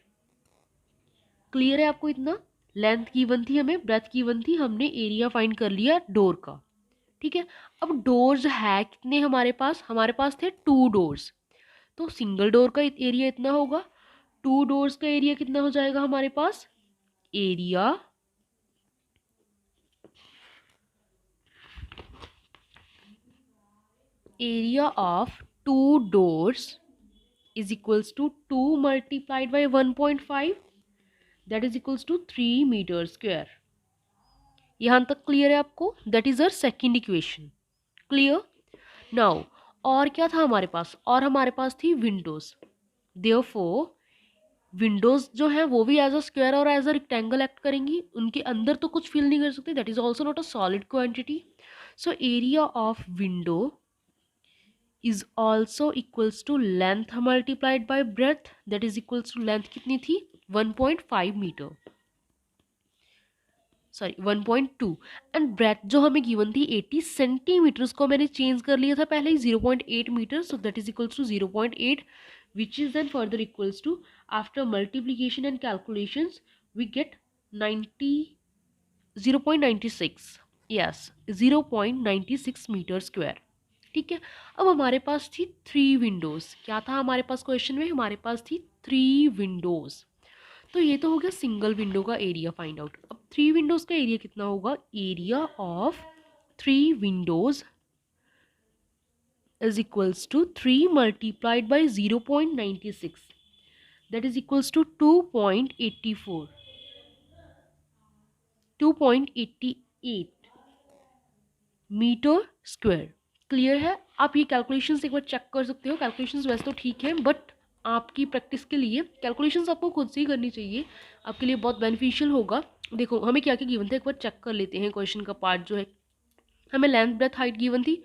Clear है आपको इतना, लेंथ गिवन थी हमें, ब्रेथ गिवन थी, हमने एरिया फाइंड कर लिया डोर का। ठीक है, अब डोर्स है कितने हमारे पास थे 2 डोर्स, तो सिंगल डोर का एरिया इतना होगा, 2 डोर्स का एरिया कितना हो जाएगा हमारे पास, area of 2 doors is equals to 2 multiplied by 1.5 that is equals to 3 metre square. यहां तक क्लियर है आपको, that is our second equation. Clear, now और क्या था हमारे पास, और हमारे पास थी विंडोज, देयरफॉर विंडोज जो है वो भी एज अ स्क्वायर और एज अ रेक्टेंगल एक्ट करेंगी, उनके अंदर तो कुछ फिल नहीं कर सकते, that is also not a solid quantity, so area of window is also equals to length multiplied by breadth that is equals to length कितनी थी 1.5 मीटर, सॉरी 1.2, एंड ब्रेथ जो हमें गिवन थी 80 सेंटीमीटर, उसको मैंने चेंज कर लिया था पहले ही 0.8 metre, so that is equals to 0.8 which is then further equals to after multiplication and calculations we get 90 0.96, yes 0.96 metre square. ठीक है, अब हमारे पास थी 3 विंडोज, क्या था हमारे पास क्वेश्चन में, हमारे पास थी 3 विंडोज, तो ये तो हो गया सिंगल विंडो का एरिया फाइंड आउट। अब 3 विंडोज का एरिया कितना होगा, area of 3 windows is equals to 3 multiplied by 0.96 that is equals to 2.84 2.88 metre square. Clear है, आप ये कैलकुलेशंस एक बार चेक कर सकते हो, कैलकुलेशंस वैसे तो ठीक है बट आपकी प्रैक्टिस के लिए कैलकुलेशंस आपको खुद से ही करनी चाहिए, आपके लिए बहुत बेनिफिशियल होगा। देखो हमें क्या क्या गिवन था, एक बार चेक कर लेते हैं क्वेश्चन का पार्ट जो है, हमें लेंथ ब्रेथ हाइट गिवन थी,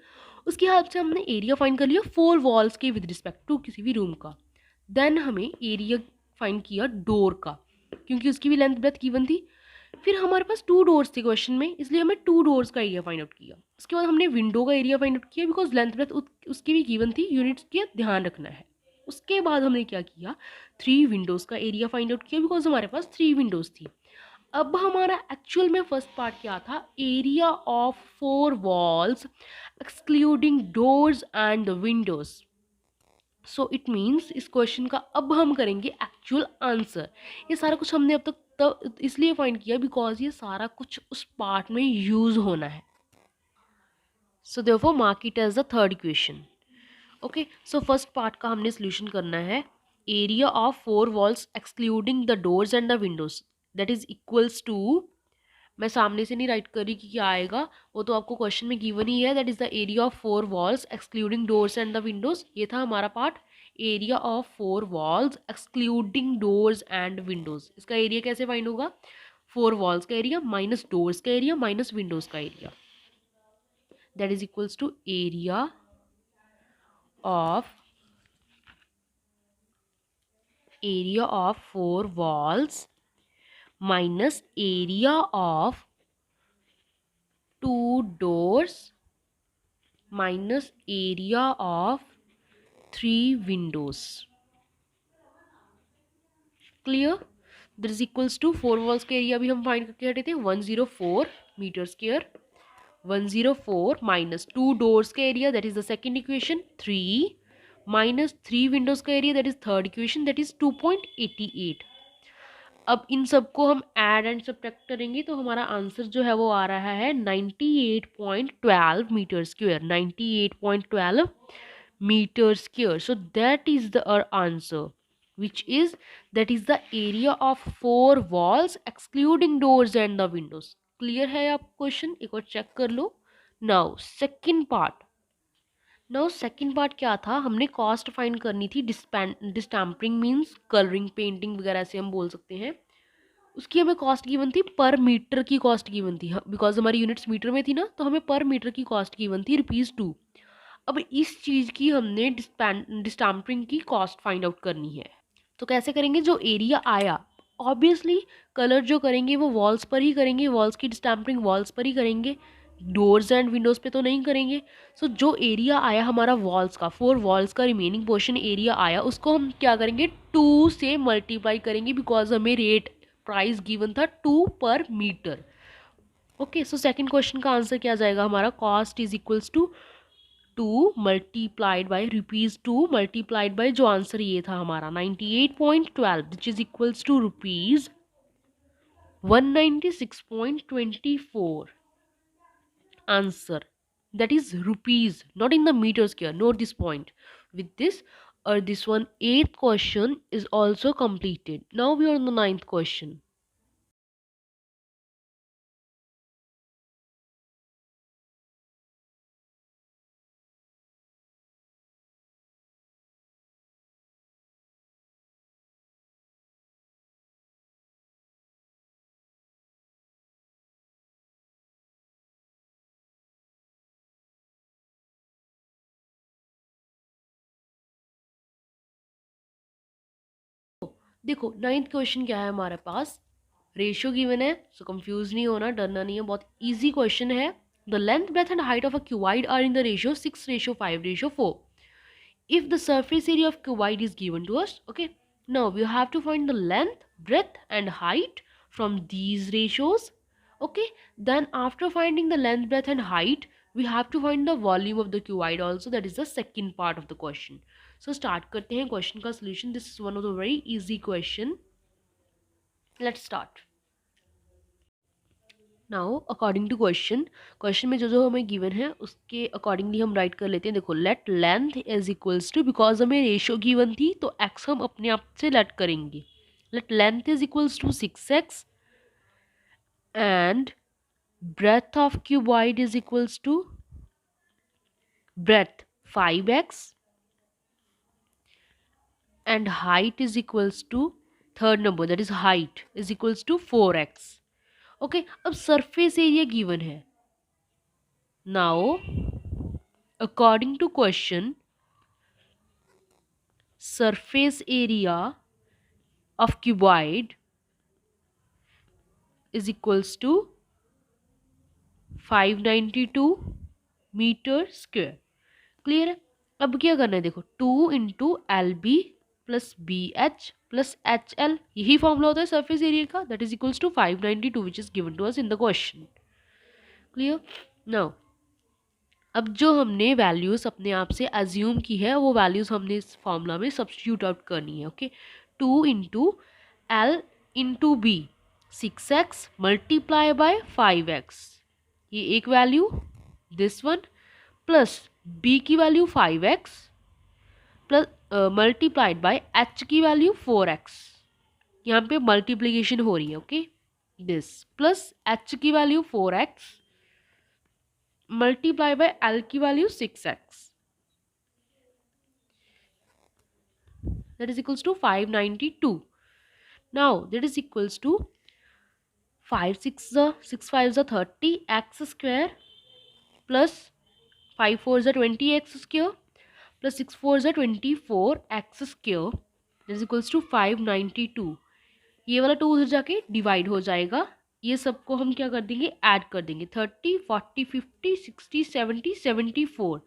उसके हिसाब से हमने एरिया फाइंड कर लिया 4 वॉल्स के विद रिस्पेक्ट टू किसी भी रूम का, देन हमें एरिया फाइंड किया डोर का क्योंकि उसकी भी लेंथ ब्रेथ गिवन थी, फिर हमारे पास 2 डोर्स थे क्वेश्चन में, इसलिए हमें 2 डोर्स का एरिया फाइंड आउट किया, उसके बाद हमने विंडो का एरिया फाइंड आउट किया बिकॉज लेंथ ब्रेथ उसकी भी गिवन थी, यूनिट्स का ध्यान रखना है। उसके बाद हमने क्या किया, 3 विंडोज़ का एरिया फाइंड आउट किया बिकॉज हमारे पास 3 विंडोज़ थी। अब हमारा एक्चुअल में फर्स्ट पार्ट क्या था, area of 4 walls excluding doors and Windows. So it means इस क्वेश्चन का अब हम करेंगे एक्चुअल आंसर। ये सारा कुछ हमने अब तक तो इसलिए फाइंड किया बिकॉज ये सारा कुछ उस पार्ट में यूज होना है, so therefore mark it as the third equation. Okay, so first part का हमने सोल्यूशन करना है, area of 4 walls excluding the doors and the windows that is equals to, मैं सामने से नहीं राइट कर रही कि क्या आएगा, वो तो आपको क्वेश्चन में गिवन ही है, that is the area of 4 walls excluding doors and the windows, ये था हमारा part, area of 4 walls excluding doors and windows. इसका एरिया कैसे फाइंड होगा, 4 वॉल्स का एरिया माइनस डोर्स का एरिया माइनस विंडोज का area, that is equals to area of 4 walls minus area of 2 doors minus area of 3 windows. Clear? This is equals to 4 walls के area भी हम find करके हटे थे 104 metre square. 104 minus 2 doors का area that is the second equation 3 minus 3 windows का area that is third equation that is 2.88। अब इन सबको हम ऐड एंड सब्ट्रैक्ट करेंगे तो हमारा आंसर जो है वो आ रहा है 98.12 metre square. 98.12 meter square. So that is the our answer, which is that is the area of 4 walls excluding doors and the windows. Clear है आप क्वेश्चन? एक और चेक कर लो। नाउ सेकंड पार्ट क्या था, हमने कॉस्ट फाइंड करनी थी। डिस्टैम्परिंग मीन्स कलरिंग, पेंटिंग वगैरह से हम बोल सकते हैं। उसकी हमें कॉस्ट गिवन थी, पर मीटर की कॉस्ट गिवन थी, बिकॉज हमारी यूनिट्स मीटर में थी ना, तो हमें पर मीटर की कॉस्ट गिवन थी ₹2। अब इस चीज़ की हमने डिस्टैम्परिंग की कॉस्ट फाइंड आउट करनी है। तो कैसे करेंगे? जो एरिया आया, ऑब्वियसली कलर जो करेंगे वो वॉल्स पर ही करेंगे, वॉल्स की डिस्टैम्परिंग वॉल्स पर ही करेंगे, डोर्स एंड विंडोज़ पे तो नहीं करेंगे। सो जो एरिया आया हमारा वॉल्स का, 4 वॉल्स का रिमेनिंग पोर्शन एरिया आया, उसको हम क्या करेंगे? 2 से मल्टीप्लाई करेंगे, बिकॉज हमें रेट प्राइस गिवन था 2 per metre. Okay, so second question का आंसर क्या जाएगा हमारा? Cost is equals to 2 multiplied by ₹2 multiplied by जो आंसर ये था हमारा 98.12 which is equals to ₹196.24 answer. That is rupees, not in the meter scale. Note this point. With this or this one, 8th question is also completed. Now we are on the 9th question. देखो 9th question क्या है हमारे पास, ratio given है, so confuse नहीं होना, डरना नहीं है, बहुत इजी क्वेश्चन है। The length, breadth and height of a cuboid are in the ratio 6:5:4 if the surface area of cuboid is given to us. Okay, now we have to find the length, breadth and height from these ratios. Okay, then after finding the length, breadth and height, we have to find the volume of the cuboid also. That is the second part of the question. So start करते हैं question का solution. This is one of the very easy question. Let's start. Now according to question में जो हमें given है उसके accordingly हम right कर लेते हैं। देखो, let length is equals to, because हमें रेशियो गिवन थी तो एक्स हम अपने आप से लेट करेंगे। Let length is equals to 6x and breadth of cuboid is equals to breadth 5x and height is equals to third number that is height is equals to 4x। Okay, अब surface area given है। Now according to question, surface area of cuboid is equals to 592 metre square. Clear है? अब क्या करना है? देखो, 2 into LB plus BH plus HL, यही formula होता है सरफेस एरिया का, that is equals to 592 which is given to us in the question. Clear? Now अब जो हमने वैल्यूज़ अपने आप से अज्यूम की है वो वैल्यूज़ हमने इस फॉर्मूला में सब्स्टिट्यूट आउट करनी है। Okay, 2 into L into B 6x multiply by 5x, ये एक value, this one plus b की value 5x plus multiplied by h की वैल्यू 4x, यहाँ पे मल्टीप्लीकेशन हो रही है। ओके, दिस प्लस h की value 4x multiply by L की value 6x, that is equals to 592. Now that is equals to 5 6 5 30 x square plus 5 4 20 x square plus 6 4 24 x square, that is equals to 592। ये वाला 2 उधर जाके divide हो जाएगा, ये सबको हम क्या कर देंगे, ऐड कर देंगे। 30, 40, 50, 60, 70, 74।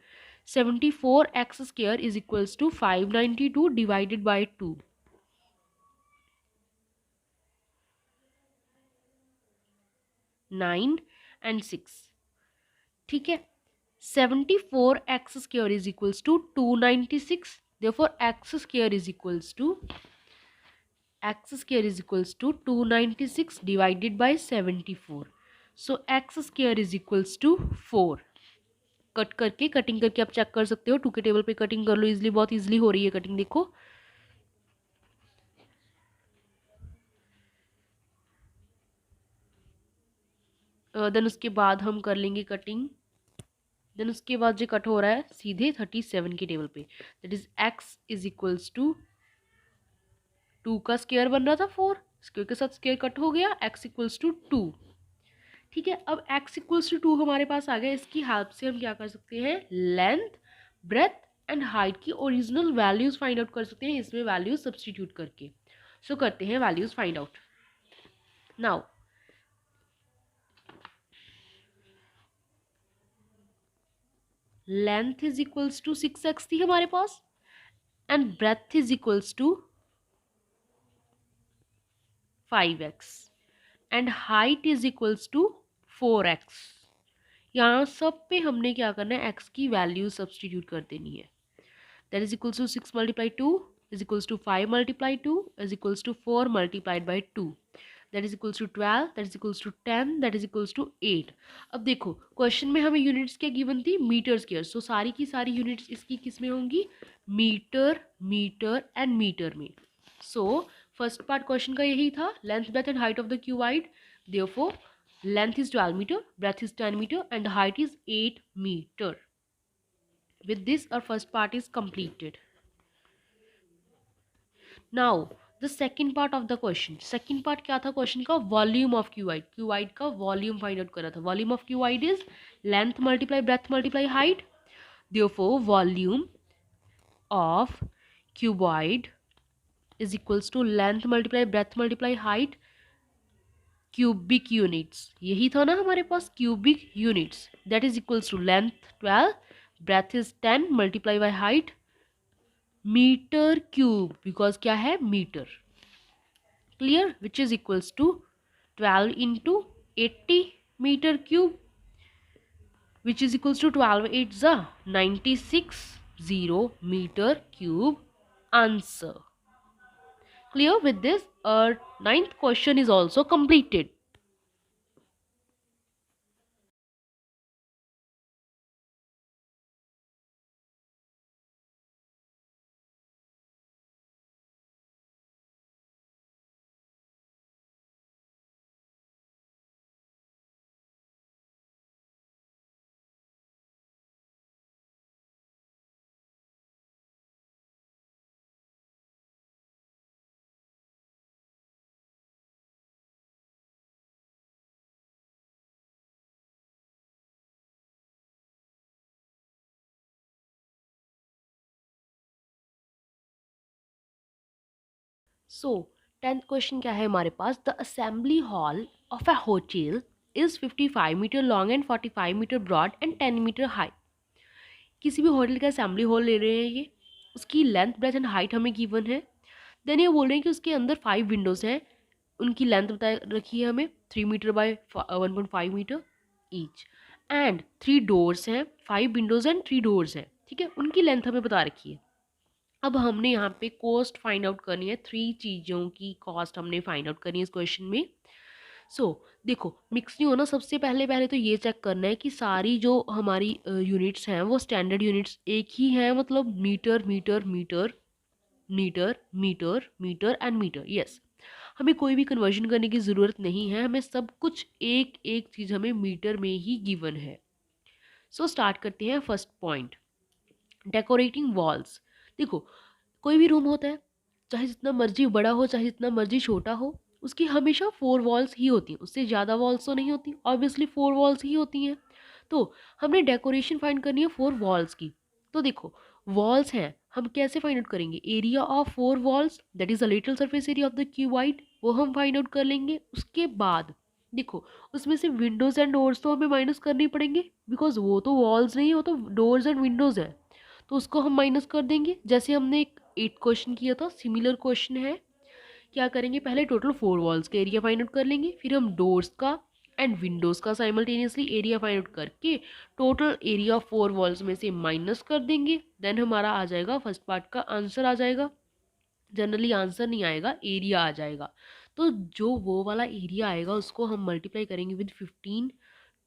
74 x square is equals to 592 divided by 2। 9 and 6, ठीक है। 74 x square is equals to 296, therefore x square is equals to 296 divided by 74, so x square is equals to 4। Cut करके, कटिंग करके आप चेक कर सकते हो, 2 के टेबल पे कटिंग कर लो इजिली, बहुत इजिली हो रही है कटिंग, देखो। देन उसके बाद हम कर लेंगे कटिंग। देन उसके बाद जो कट हो रहा है सीधे 37 के टेबल पे, that is x is equals to 2 का स्क्वायर बन रहा था 4, स्क्वायर के साथ स्क्वायर कट हो गया, x इक्वल्स टू 2। ठीक है, अब x इक्वल्स टू 2 हमारे पास आ गया। इसकी हेल्प से हम क्या कर सकते हैं, लेंथ, ब्रेथ एंड हाइट की ओरिजिनल वैल्यूज फाइंड आउट कर सकते हैं, इसमें वैल्यूज सब्सटीट्यूट करके। सो करते हैं values find out now. Length is equals to 6x थी हमारे पास, and breadth is equals to 5x, and height is equals to 4x। यहाँ सब पे हमने क्या करना है, x की वैल्यू सब्सटीट्यूट कर देनी है। That is equals to 6 multiply 2 is equals to 5 multiply 2 is equals to 4 multiplied by 2, that is equals to 12, that is equals to 10, that is equals to 8। अब देखो क्वेश्चन में हमें यूनिट्स क्या given थी, metre square, सो सारी की सारी units इसकी किस में होंगी, मीटर, मीटर एंड मीटर में। सो फर्स्ट पार्ट क्वेश्चन का यही था, length, breadth and height of the cuboid. Therefore length is 12 meter, breadth is 10 meter and height is 8 meter. With this our first part is completed. Now the second part of the question, second part क्या था question का, volume of cuboid. Cuboid का volume find out करा था। Volume of cuboid is length multiply breadth multiply height, therefore volume of cuboid is equals to length multiply breadth multiply height cubic units. यही था ना हमारे पास, cubic units, that is equals to length 12, breadth is 10 multiply by height meter cube, because क्या है, meter. Clear, which is equals to 12 into 80 metre cube, which is equals to 12 8 ज़ा 96 0 metre cube answer. Clear? With this, our ninth question is also completed. So, 10th question क्या है हमारे पास, the assembly hall of a hotel is 55 meter long and 45 meter broad and 10 meter high. किसी भी hotel का assembly hall ले रहे हैं ये, उसकी लेंथ ब्रेथ एंड हाइट हमें गिवन है। देन ये बोल रहे हैं कि उसके अंदर 5 विंडोज़ हैं, उनकी लेंथ बता रखी है हमें 3 metre by 1.5 metre each, and 3 doors हैं, 5 विंडोज़ एंड 3 डोर्स हैं, ठीक है, उनकी लेंथ हमें बता रखी है। अब हमने यहाँ पे कॉस्ट फाइंड आउट करनी है, 3 चीज़ों की कॉस्ट हमने फाइंड आउट करनी है इस क्वेश्चन में। देखो मिक्स नहीं होना, सबसे पहले तो ये चेक करना है कि सारी जो हमारी यूनिट्स हैं वो स्टैंडर्ड यूनिट्स एक ही हैं, मतलब metre metre metre metre metre metre and metre. Yes, हमें कोई भी कन्वर्जन करने की ज़रूरत नहीं है, हमें सब कुछ एक एक चीज़ हमें मीटर में ही गिवन है। स्टार्ट करते हैं फर्स्ट पॉइंट, डेकोरेटिंग वॉल्स। देखो कोई भी रूम होता है, चाहे जितना मर्जी बड़ा हो चाहे जितना मर्जी छोटा हो, उसकी हमेशा 4 वॉल्स ही होती हैं, उससे ज़्यादा वॉल्स तो नहीं होती, ऑब्वियसली 4 वॉल्स ही होती हैं। तो हमने डेकोरेशन फाइंड करनी है 4 वॉल्स की। तो देखो वॉल्स हैं, हम कैसे फाइंड आउट करेंगे, area of 4 walls that is a little surface area of the cuboid, वो हम फाइंड आउट कर लेंगे। उसके बाद देखो उसमें से विंडोज एंड डोर्स तो हमें माइनस करने ही पड़ेंगे, बिकॉज वो तो वॉल्स नहीं है, वो तो डोर्स एंड विंडोज है, तो उसको हम माइनस कर देंगे। जैसे हमने एक 8 क्वेश्चन किया था, सिमिलर क्वेश्चन है। क्या करेंगे, पहले टोटल 4 वॉल्स का एरिया फाइंड आउट कर लेंगे, फिर हम डोर्स का एंड विंडोज का साइमल्टेनियसली एरिया फाइंड आउट करके टोटल एरिया ऑफ 4 वॉल्स में से माइनस कर देंगे। देन हमारा आ जाएगा फर्स्ट पार्ट का आंसर आ जाएगा। जनरली आंसर नहीं आएगा, एरिया आ जाएगा। तो जो वो वाला एरिया आएगा उसको हम मल्टीप्लाई करेंगे with 15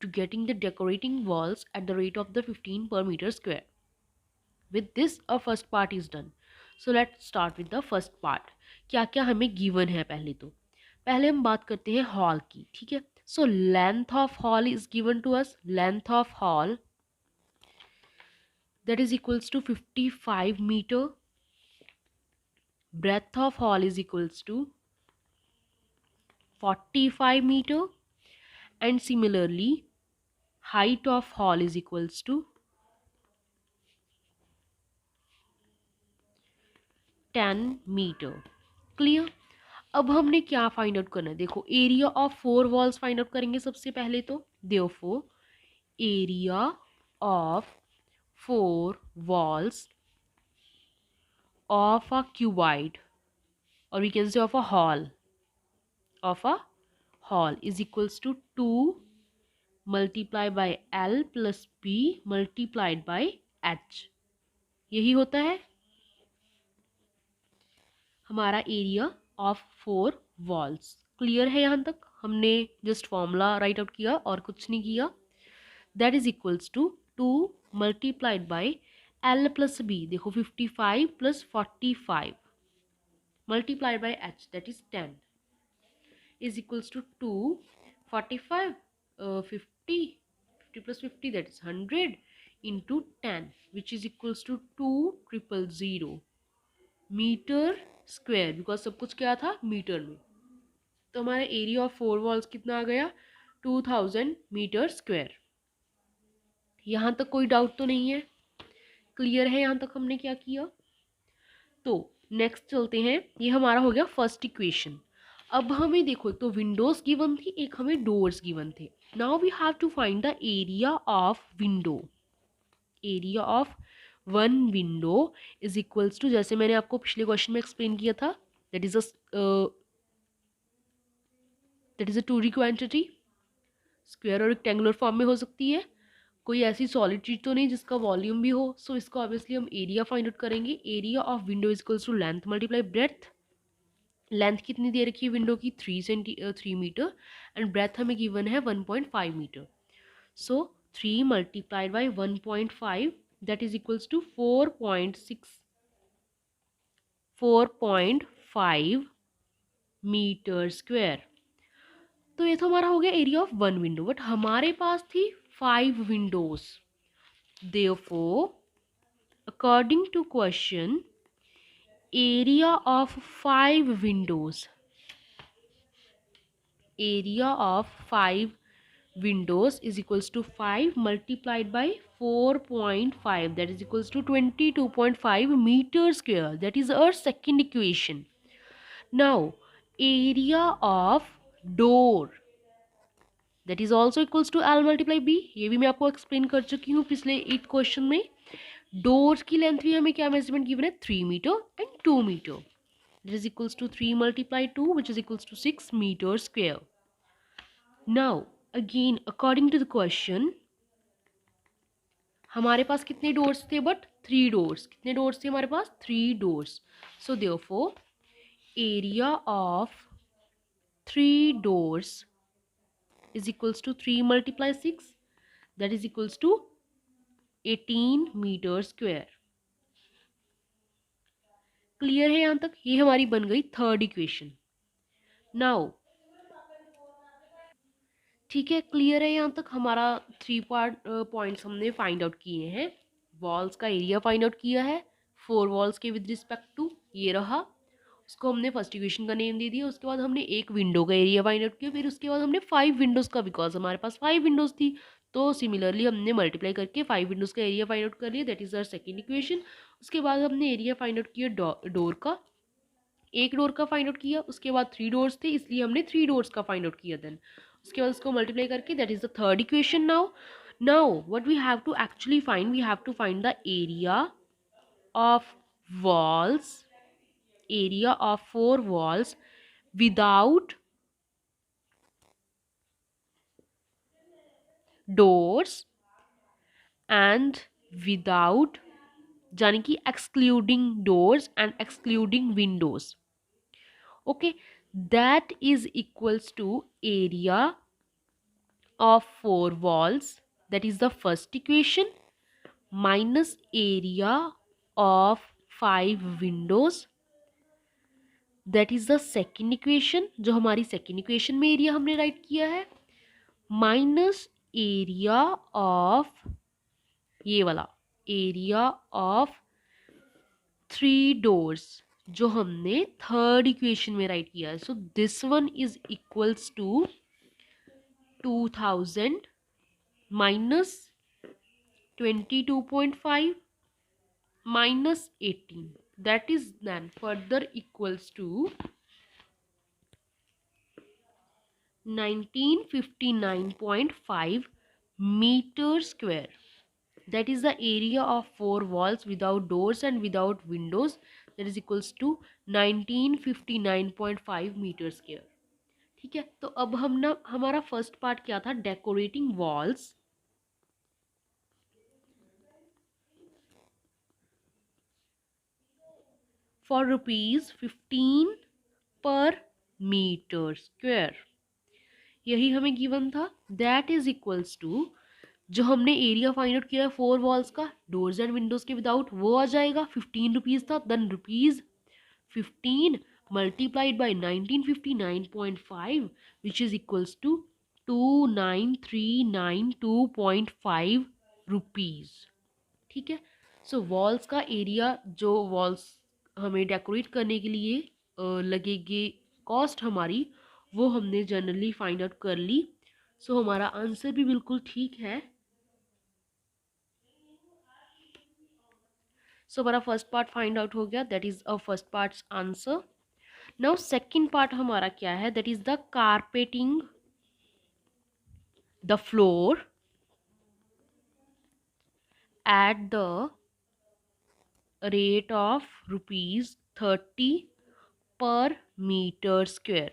to getting the decorating walls at the rate of the 15 per metre square. With this a first part is done. So let's start with the first part. क्या क्या हमें गिवन है, पहले हम बात करते हैं हॉल की, ठीक है। So length of hall is given to us, length of hall that is equals to 55 meter, breadth of hall is equals to 45 meter, and similarly height of hall is equals to 10 meter। Clear. अब हमने क्या find out करना है, देखो area of 4 walls find out करेंगे सबसे पहले। तो therefore area of 4 walls of a cuboid, or we can say of a hall is equals to 2 multiplied by L plus B multiplied by H। यही होता है हमारा एरिया ऑफ 4 वॉल्स। क्लियर है यहाँ तक? हमने जस्ट फॉर्मूला राइट आउट किया और कुछ नहीं किया। That is equals to 2 multiplied by L plus B, देखो 55 plus 45 multiplied by H, that is 10, is equals to 2 45 50 plus 50, that is 100 into 10, which is equals to 2000 metre square, because सब कुछ क्या था मीटर में। तो हमारा एरिया ऑफ 4 वॉल्स कितना आ गया, 2000 मीटर स्क्वायर। यहाँ तक कोई डाउट तो नहीं है? क्लियर है यहाँ तक हमने क्या किया? तो नेक्स्ट चलते हैं, ये हमारा हो गया फर्स्ट इक्वेशन। अब हमें देखो एक तो विंडोज गिवन थी, एक हमें डोर्स गिवन थे। Now we have to find the area of window. Area of one window is equals to, जैसे मैंने आपको पिछले क्वेश्चन में एक्सप्लेन किया था, that is a 2D quantity, square और रेक्टेंगुलर फॉर्म में हो सकती है। कोई ऐसी सॉलिड चीज तो नहीं जिसका वॉल्यूम भी हो। सो इसको ऑब्वियसली हम एरिया फाइंड आउट करेंगे। Area of window is equals to length multiply breadth. Length कितनी दे रखी है विंडो की, 3 मीटर, एंड ब्रेथ हमें गिवन है 1.5 metre. So 3 multiplied by 1.5, that is equals to 4.5 metre square. तो ये तो हमारा हो गया area of one window, but हमारे पास थी 5 windows. Therefore according to question, area of 5 windows, area of 5 windows is equals to 5 multiplied by 4.5, that is equals to 22.5 meter square. That is our second equation. Now area of door, that is also equals to L multiply B। ये भी मैं आपको explain कर चुकी हूँ पिछले 8 question में। Doors की लेंथ भी हमें क्या मेजरमेंट गिवन है, 3 metre and 2 metre, that is equals to 3 multiply 2, which is equals to 6 meter square. Now again according to the question, हमारे पास कितने डोर्स थे, बट 3 डोर्स। कितने डोर्स थे हमारे पास, 3 doors. So therefore area of 3 doors is equals to 3 multiply 6, that is equals to 18 metre square. Clear है यहाँ तक? ये हमारी बन गई थर्ड इक्वेशन। नाउ ठीक है, क्लियर है यहाँ तक? हमारा 3 पॉइंट्स हमने फाइंड आउट किए हैं। वॉल्स का एरिया फाइंड आउट किया है 4 वॉल्स के विद रिस्पेक्ट टू, ये रहा। उसको हमने फर्स्ट इक्वेशन का नेम दे दिया। उसके बाद हमने एक विंडो का एरिया फाइंड आउट किया। फिर उसके बाद हमने 5 विंडोज़ का, बिकॉज हमारे पास 5 विंडोज़ थी, तो सिमिलरली हमने मल्टीप्लाई करके 5 विंडोज़ का एरिया फाइंड आउट कर लिया। That is our second equation. उसके बाद हमने एरिया फाइंड आउट किया डोर का, एक डोर का फाइंड आउट किया। उसके बाद 3 डोर्स थे, इसलिए हमने 3 डोर्स का फाइंड आउट किया। देन उसके बाद उसको मल्टीप्लाई करके, that is the third equation. Now what we have to actually find, we have to find the area of walls, area of 4 walls without doors and without, यानी कि excluding doors and excluding windows. Okay, that is equals to area of 4 walls, that is the first equation, minus area of 5 windows, that is the second equation, जो हमारी second equation में area हमने write किया है, minus area of, ये वाला area of 3 doors जो हमने थर्ड इक्वेशन में राइट किया है. So this one is equals to 2000 minus 22.5 minus 18, that is then further equals to 1959.5 meter square. That is the area of 4 walls without doors and without windows, that is equals to 1959.5 meter square. ठीक है, तो अब हम ना, हमारा first part क्या था, decorating walls for ₹15 per metre square, यही हमें गिवन था. दैट इज इक्वल्स टू, जो हमने एरिया फाइंड आउट किया है 4 वॉल्स का डोर्स एंड विंडोज के विदाउट, वो आ जाएगा. 15 रुपीज था, then ₹15 multiplied by 1959.5 which is equals to 29392.5 rupees. ठीक है, सो वॉल्स का एरिया, जो वॉल्स हमें डेकोरेट करने के लिए लगेगी कॉस्ट हमारी, वो हमने जनरली फाइंड आउट कर ली. सो हमारा आंसर भी बिल्कुल ठीक है. सो हमारा फर्स्ट पार्ट फाइंड आउट हो गया, that is a first parts answer. Now second part हमारा क्या है, that is the carpeting the floor at the rate of ₹30 per meter square.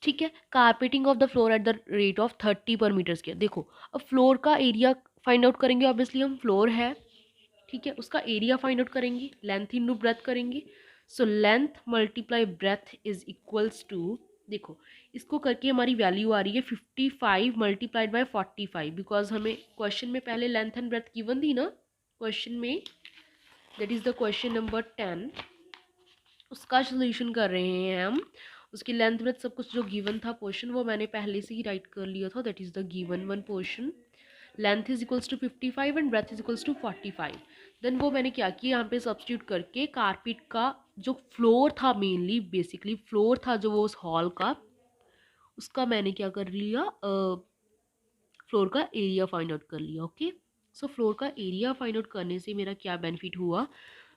ठीक है, carpeting of the floor at the rate of 30 per metre square. देखो, अब floor का area find out करेंगे, obviously हम फ्लोर है, ठीक है, उसका एरिया फाइंड आउट करेंगे, लेंथ इनटू ब्रेथ करेंगे. So length multiply breadth is equals to, देखो इसको करके हमारी वैल्यू आ रही है 55 मल्टीप्लाइड बाय 45, बिकॉज हमें क्वेश्चन में पहले लेंथ एंड ब्रेथ गिवन थी ना क्वेश्चन में, that is the question number 10. उसका सोल्यूशन कर रहे हैं हम. उसकी लेंथ ब्रेथ सब कुछ जो गिवन था पोर्शन, वो मैंने पहले से ही राइट कर लिया था, that is the given one portion. Length is equals to 55 and breadth is equals to 45. Then वो मैंने क्या किया, यहाँ पे सब्स्टिट्यूट करके कारपेट का जो फ्लोर था, मेनली बेसिकली फ्लोर था जो वो उस हॉल का, उसका मैंने क्या कर लिया, फ्लोर का एरिया फाइंड आउट कर लिया. ओके, सो फ्लोर का एरिया फाइंड आउट करने से मेरा क्या बेनिफिट हुआ,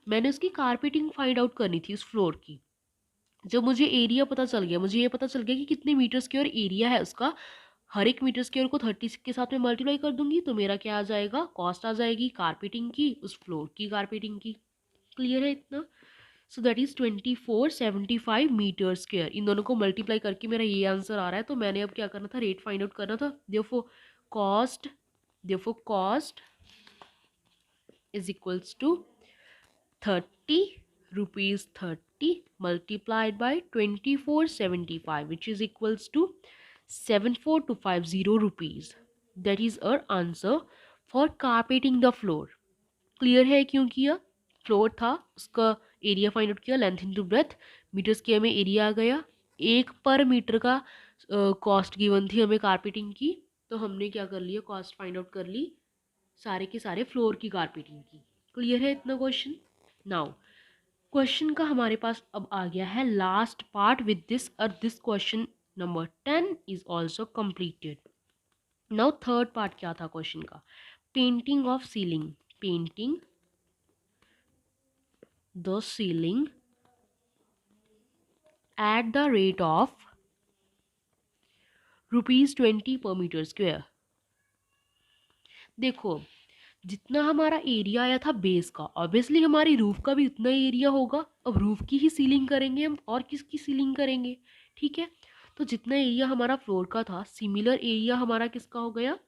मैंने उसकी कारपेटिंग फाइंड आउट करनी थी उस फ्लोर की. जब मुझे एरिया पता चल गया, मुझे ये पता चल गया कि कितने मीटर स्क्वायर एरिया है उसका, हर एक मीटर स्क्वायर को 30 के साथ में मल्टीप्लाई कर दूंगी, तो मेरा क्या आ जाएगा, कॉस्ट आ जाएगी कारपेटिंग की, उस फ्लोर की कारपेटिंग की. क्लियर है इतना. So that is 2475 meter square. इन दोनों को मल्टीप्लाई करके मेरा ये आंसर आ रहा है. तो मैंने अब क्या करना था, रेट फाइंड आउट करना था. Therefore cost is equals to 30 multiplied by 2475 which is equals to 74250 rupees. That is our answer for carpeting the floor. Clear है क्यों किया, फ्लोर था उसका एरिया फाइंड आउट किया, length into breadth, metre square में area आ गया, 1 पर मीटर का कॉस्ट गिवन थी हमें कारपेटिंग की, तो हमने क्या कर लिया, कॉस्ट फाइंड आउट कर ली सारे के सारे फ्लोर की कारपेटिंग की. क्लियर है इतना क्वेश्चन. नाउ क्वेश्चन का हमारे पास अब आ गया है लास्ट पार्ट विद दिस, और this question number 10 is also completed. Now third part क्या था क्वेश्चन का, painting of ceiling. Painting the ceiling at the rate of ₹20 per metre square. देखो, जितना हमारा एरिया आया था बेस का, ऑब्वियसली हमारी रूफ का भी उतना ही एरिया होगा। अब रूफ की ही सीलिंग करेंगे हम, और किसकी सीलिंग करेंगे? ठीक है, तो जितना एरिया हमारा फ्लोर का था, सिमिलर एरिया हमारा किसका हो गया?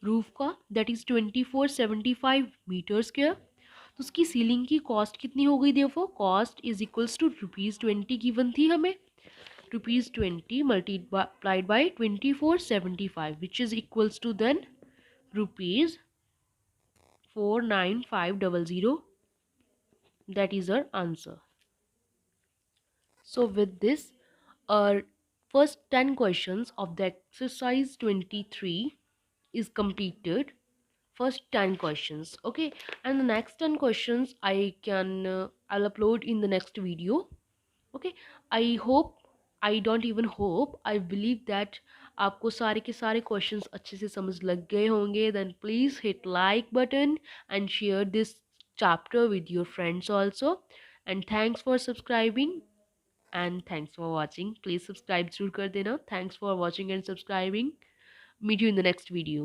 रूफ का, दैट इज 2475 मीटर स्क्वायर। तो उसकी सीलिंग की कॉस्ट कितनी हो गई? देखो, cost is equals to ₹20 given थी हमें। ₹20 multiplied by 2475, which is equals to then ₹49500. That is our answer. So with this, our first 10 questions of the exercise 23 is completed. First 10 questions, okay, and the next 10 questions I'll upload in the next video. Okay, I hope, I don't even hope, I believe that आपको सारे के सारे questions अच्छे से समझ लग गए होंगे. Then please hit like button and share this chapter with your friends also. And thanks for subscribing and thanks for watching. Please subscribe जरूर कर देना. Thanks for watching and subscribing. Meet you in the next video.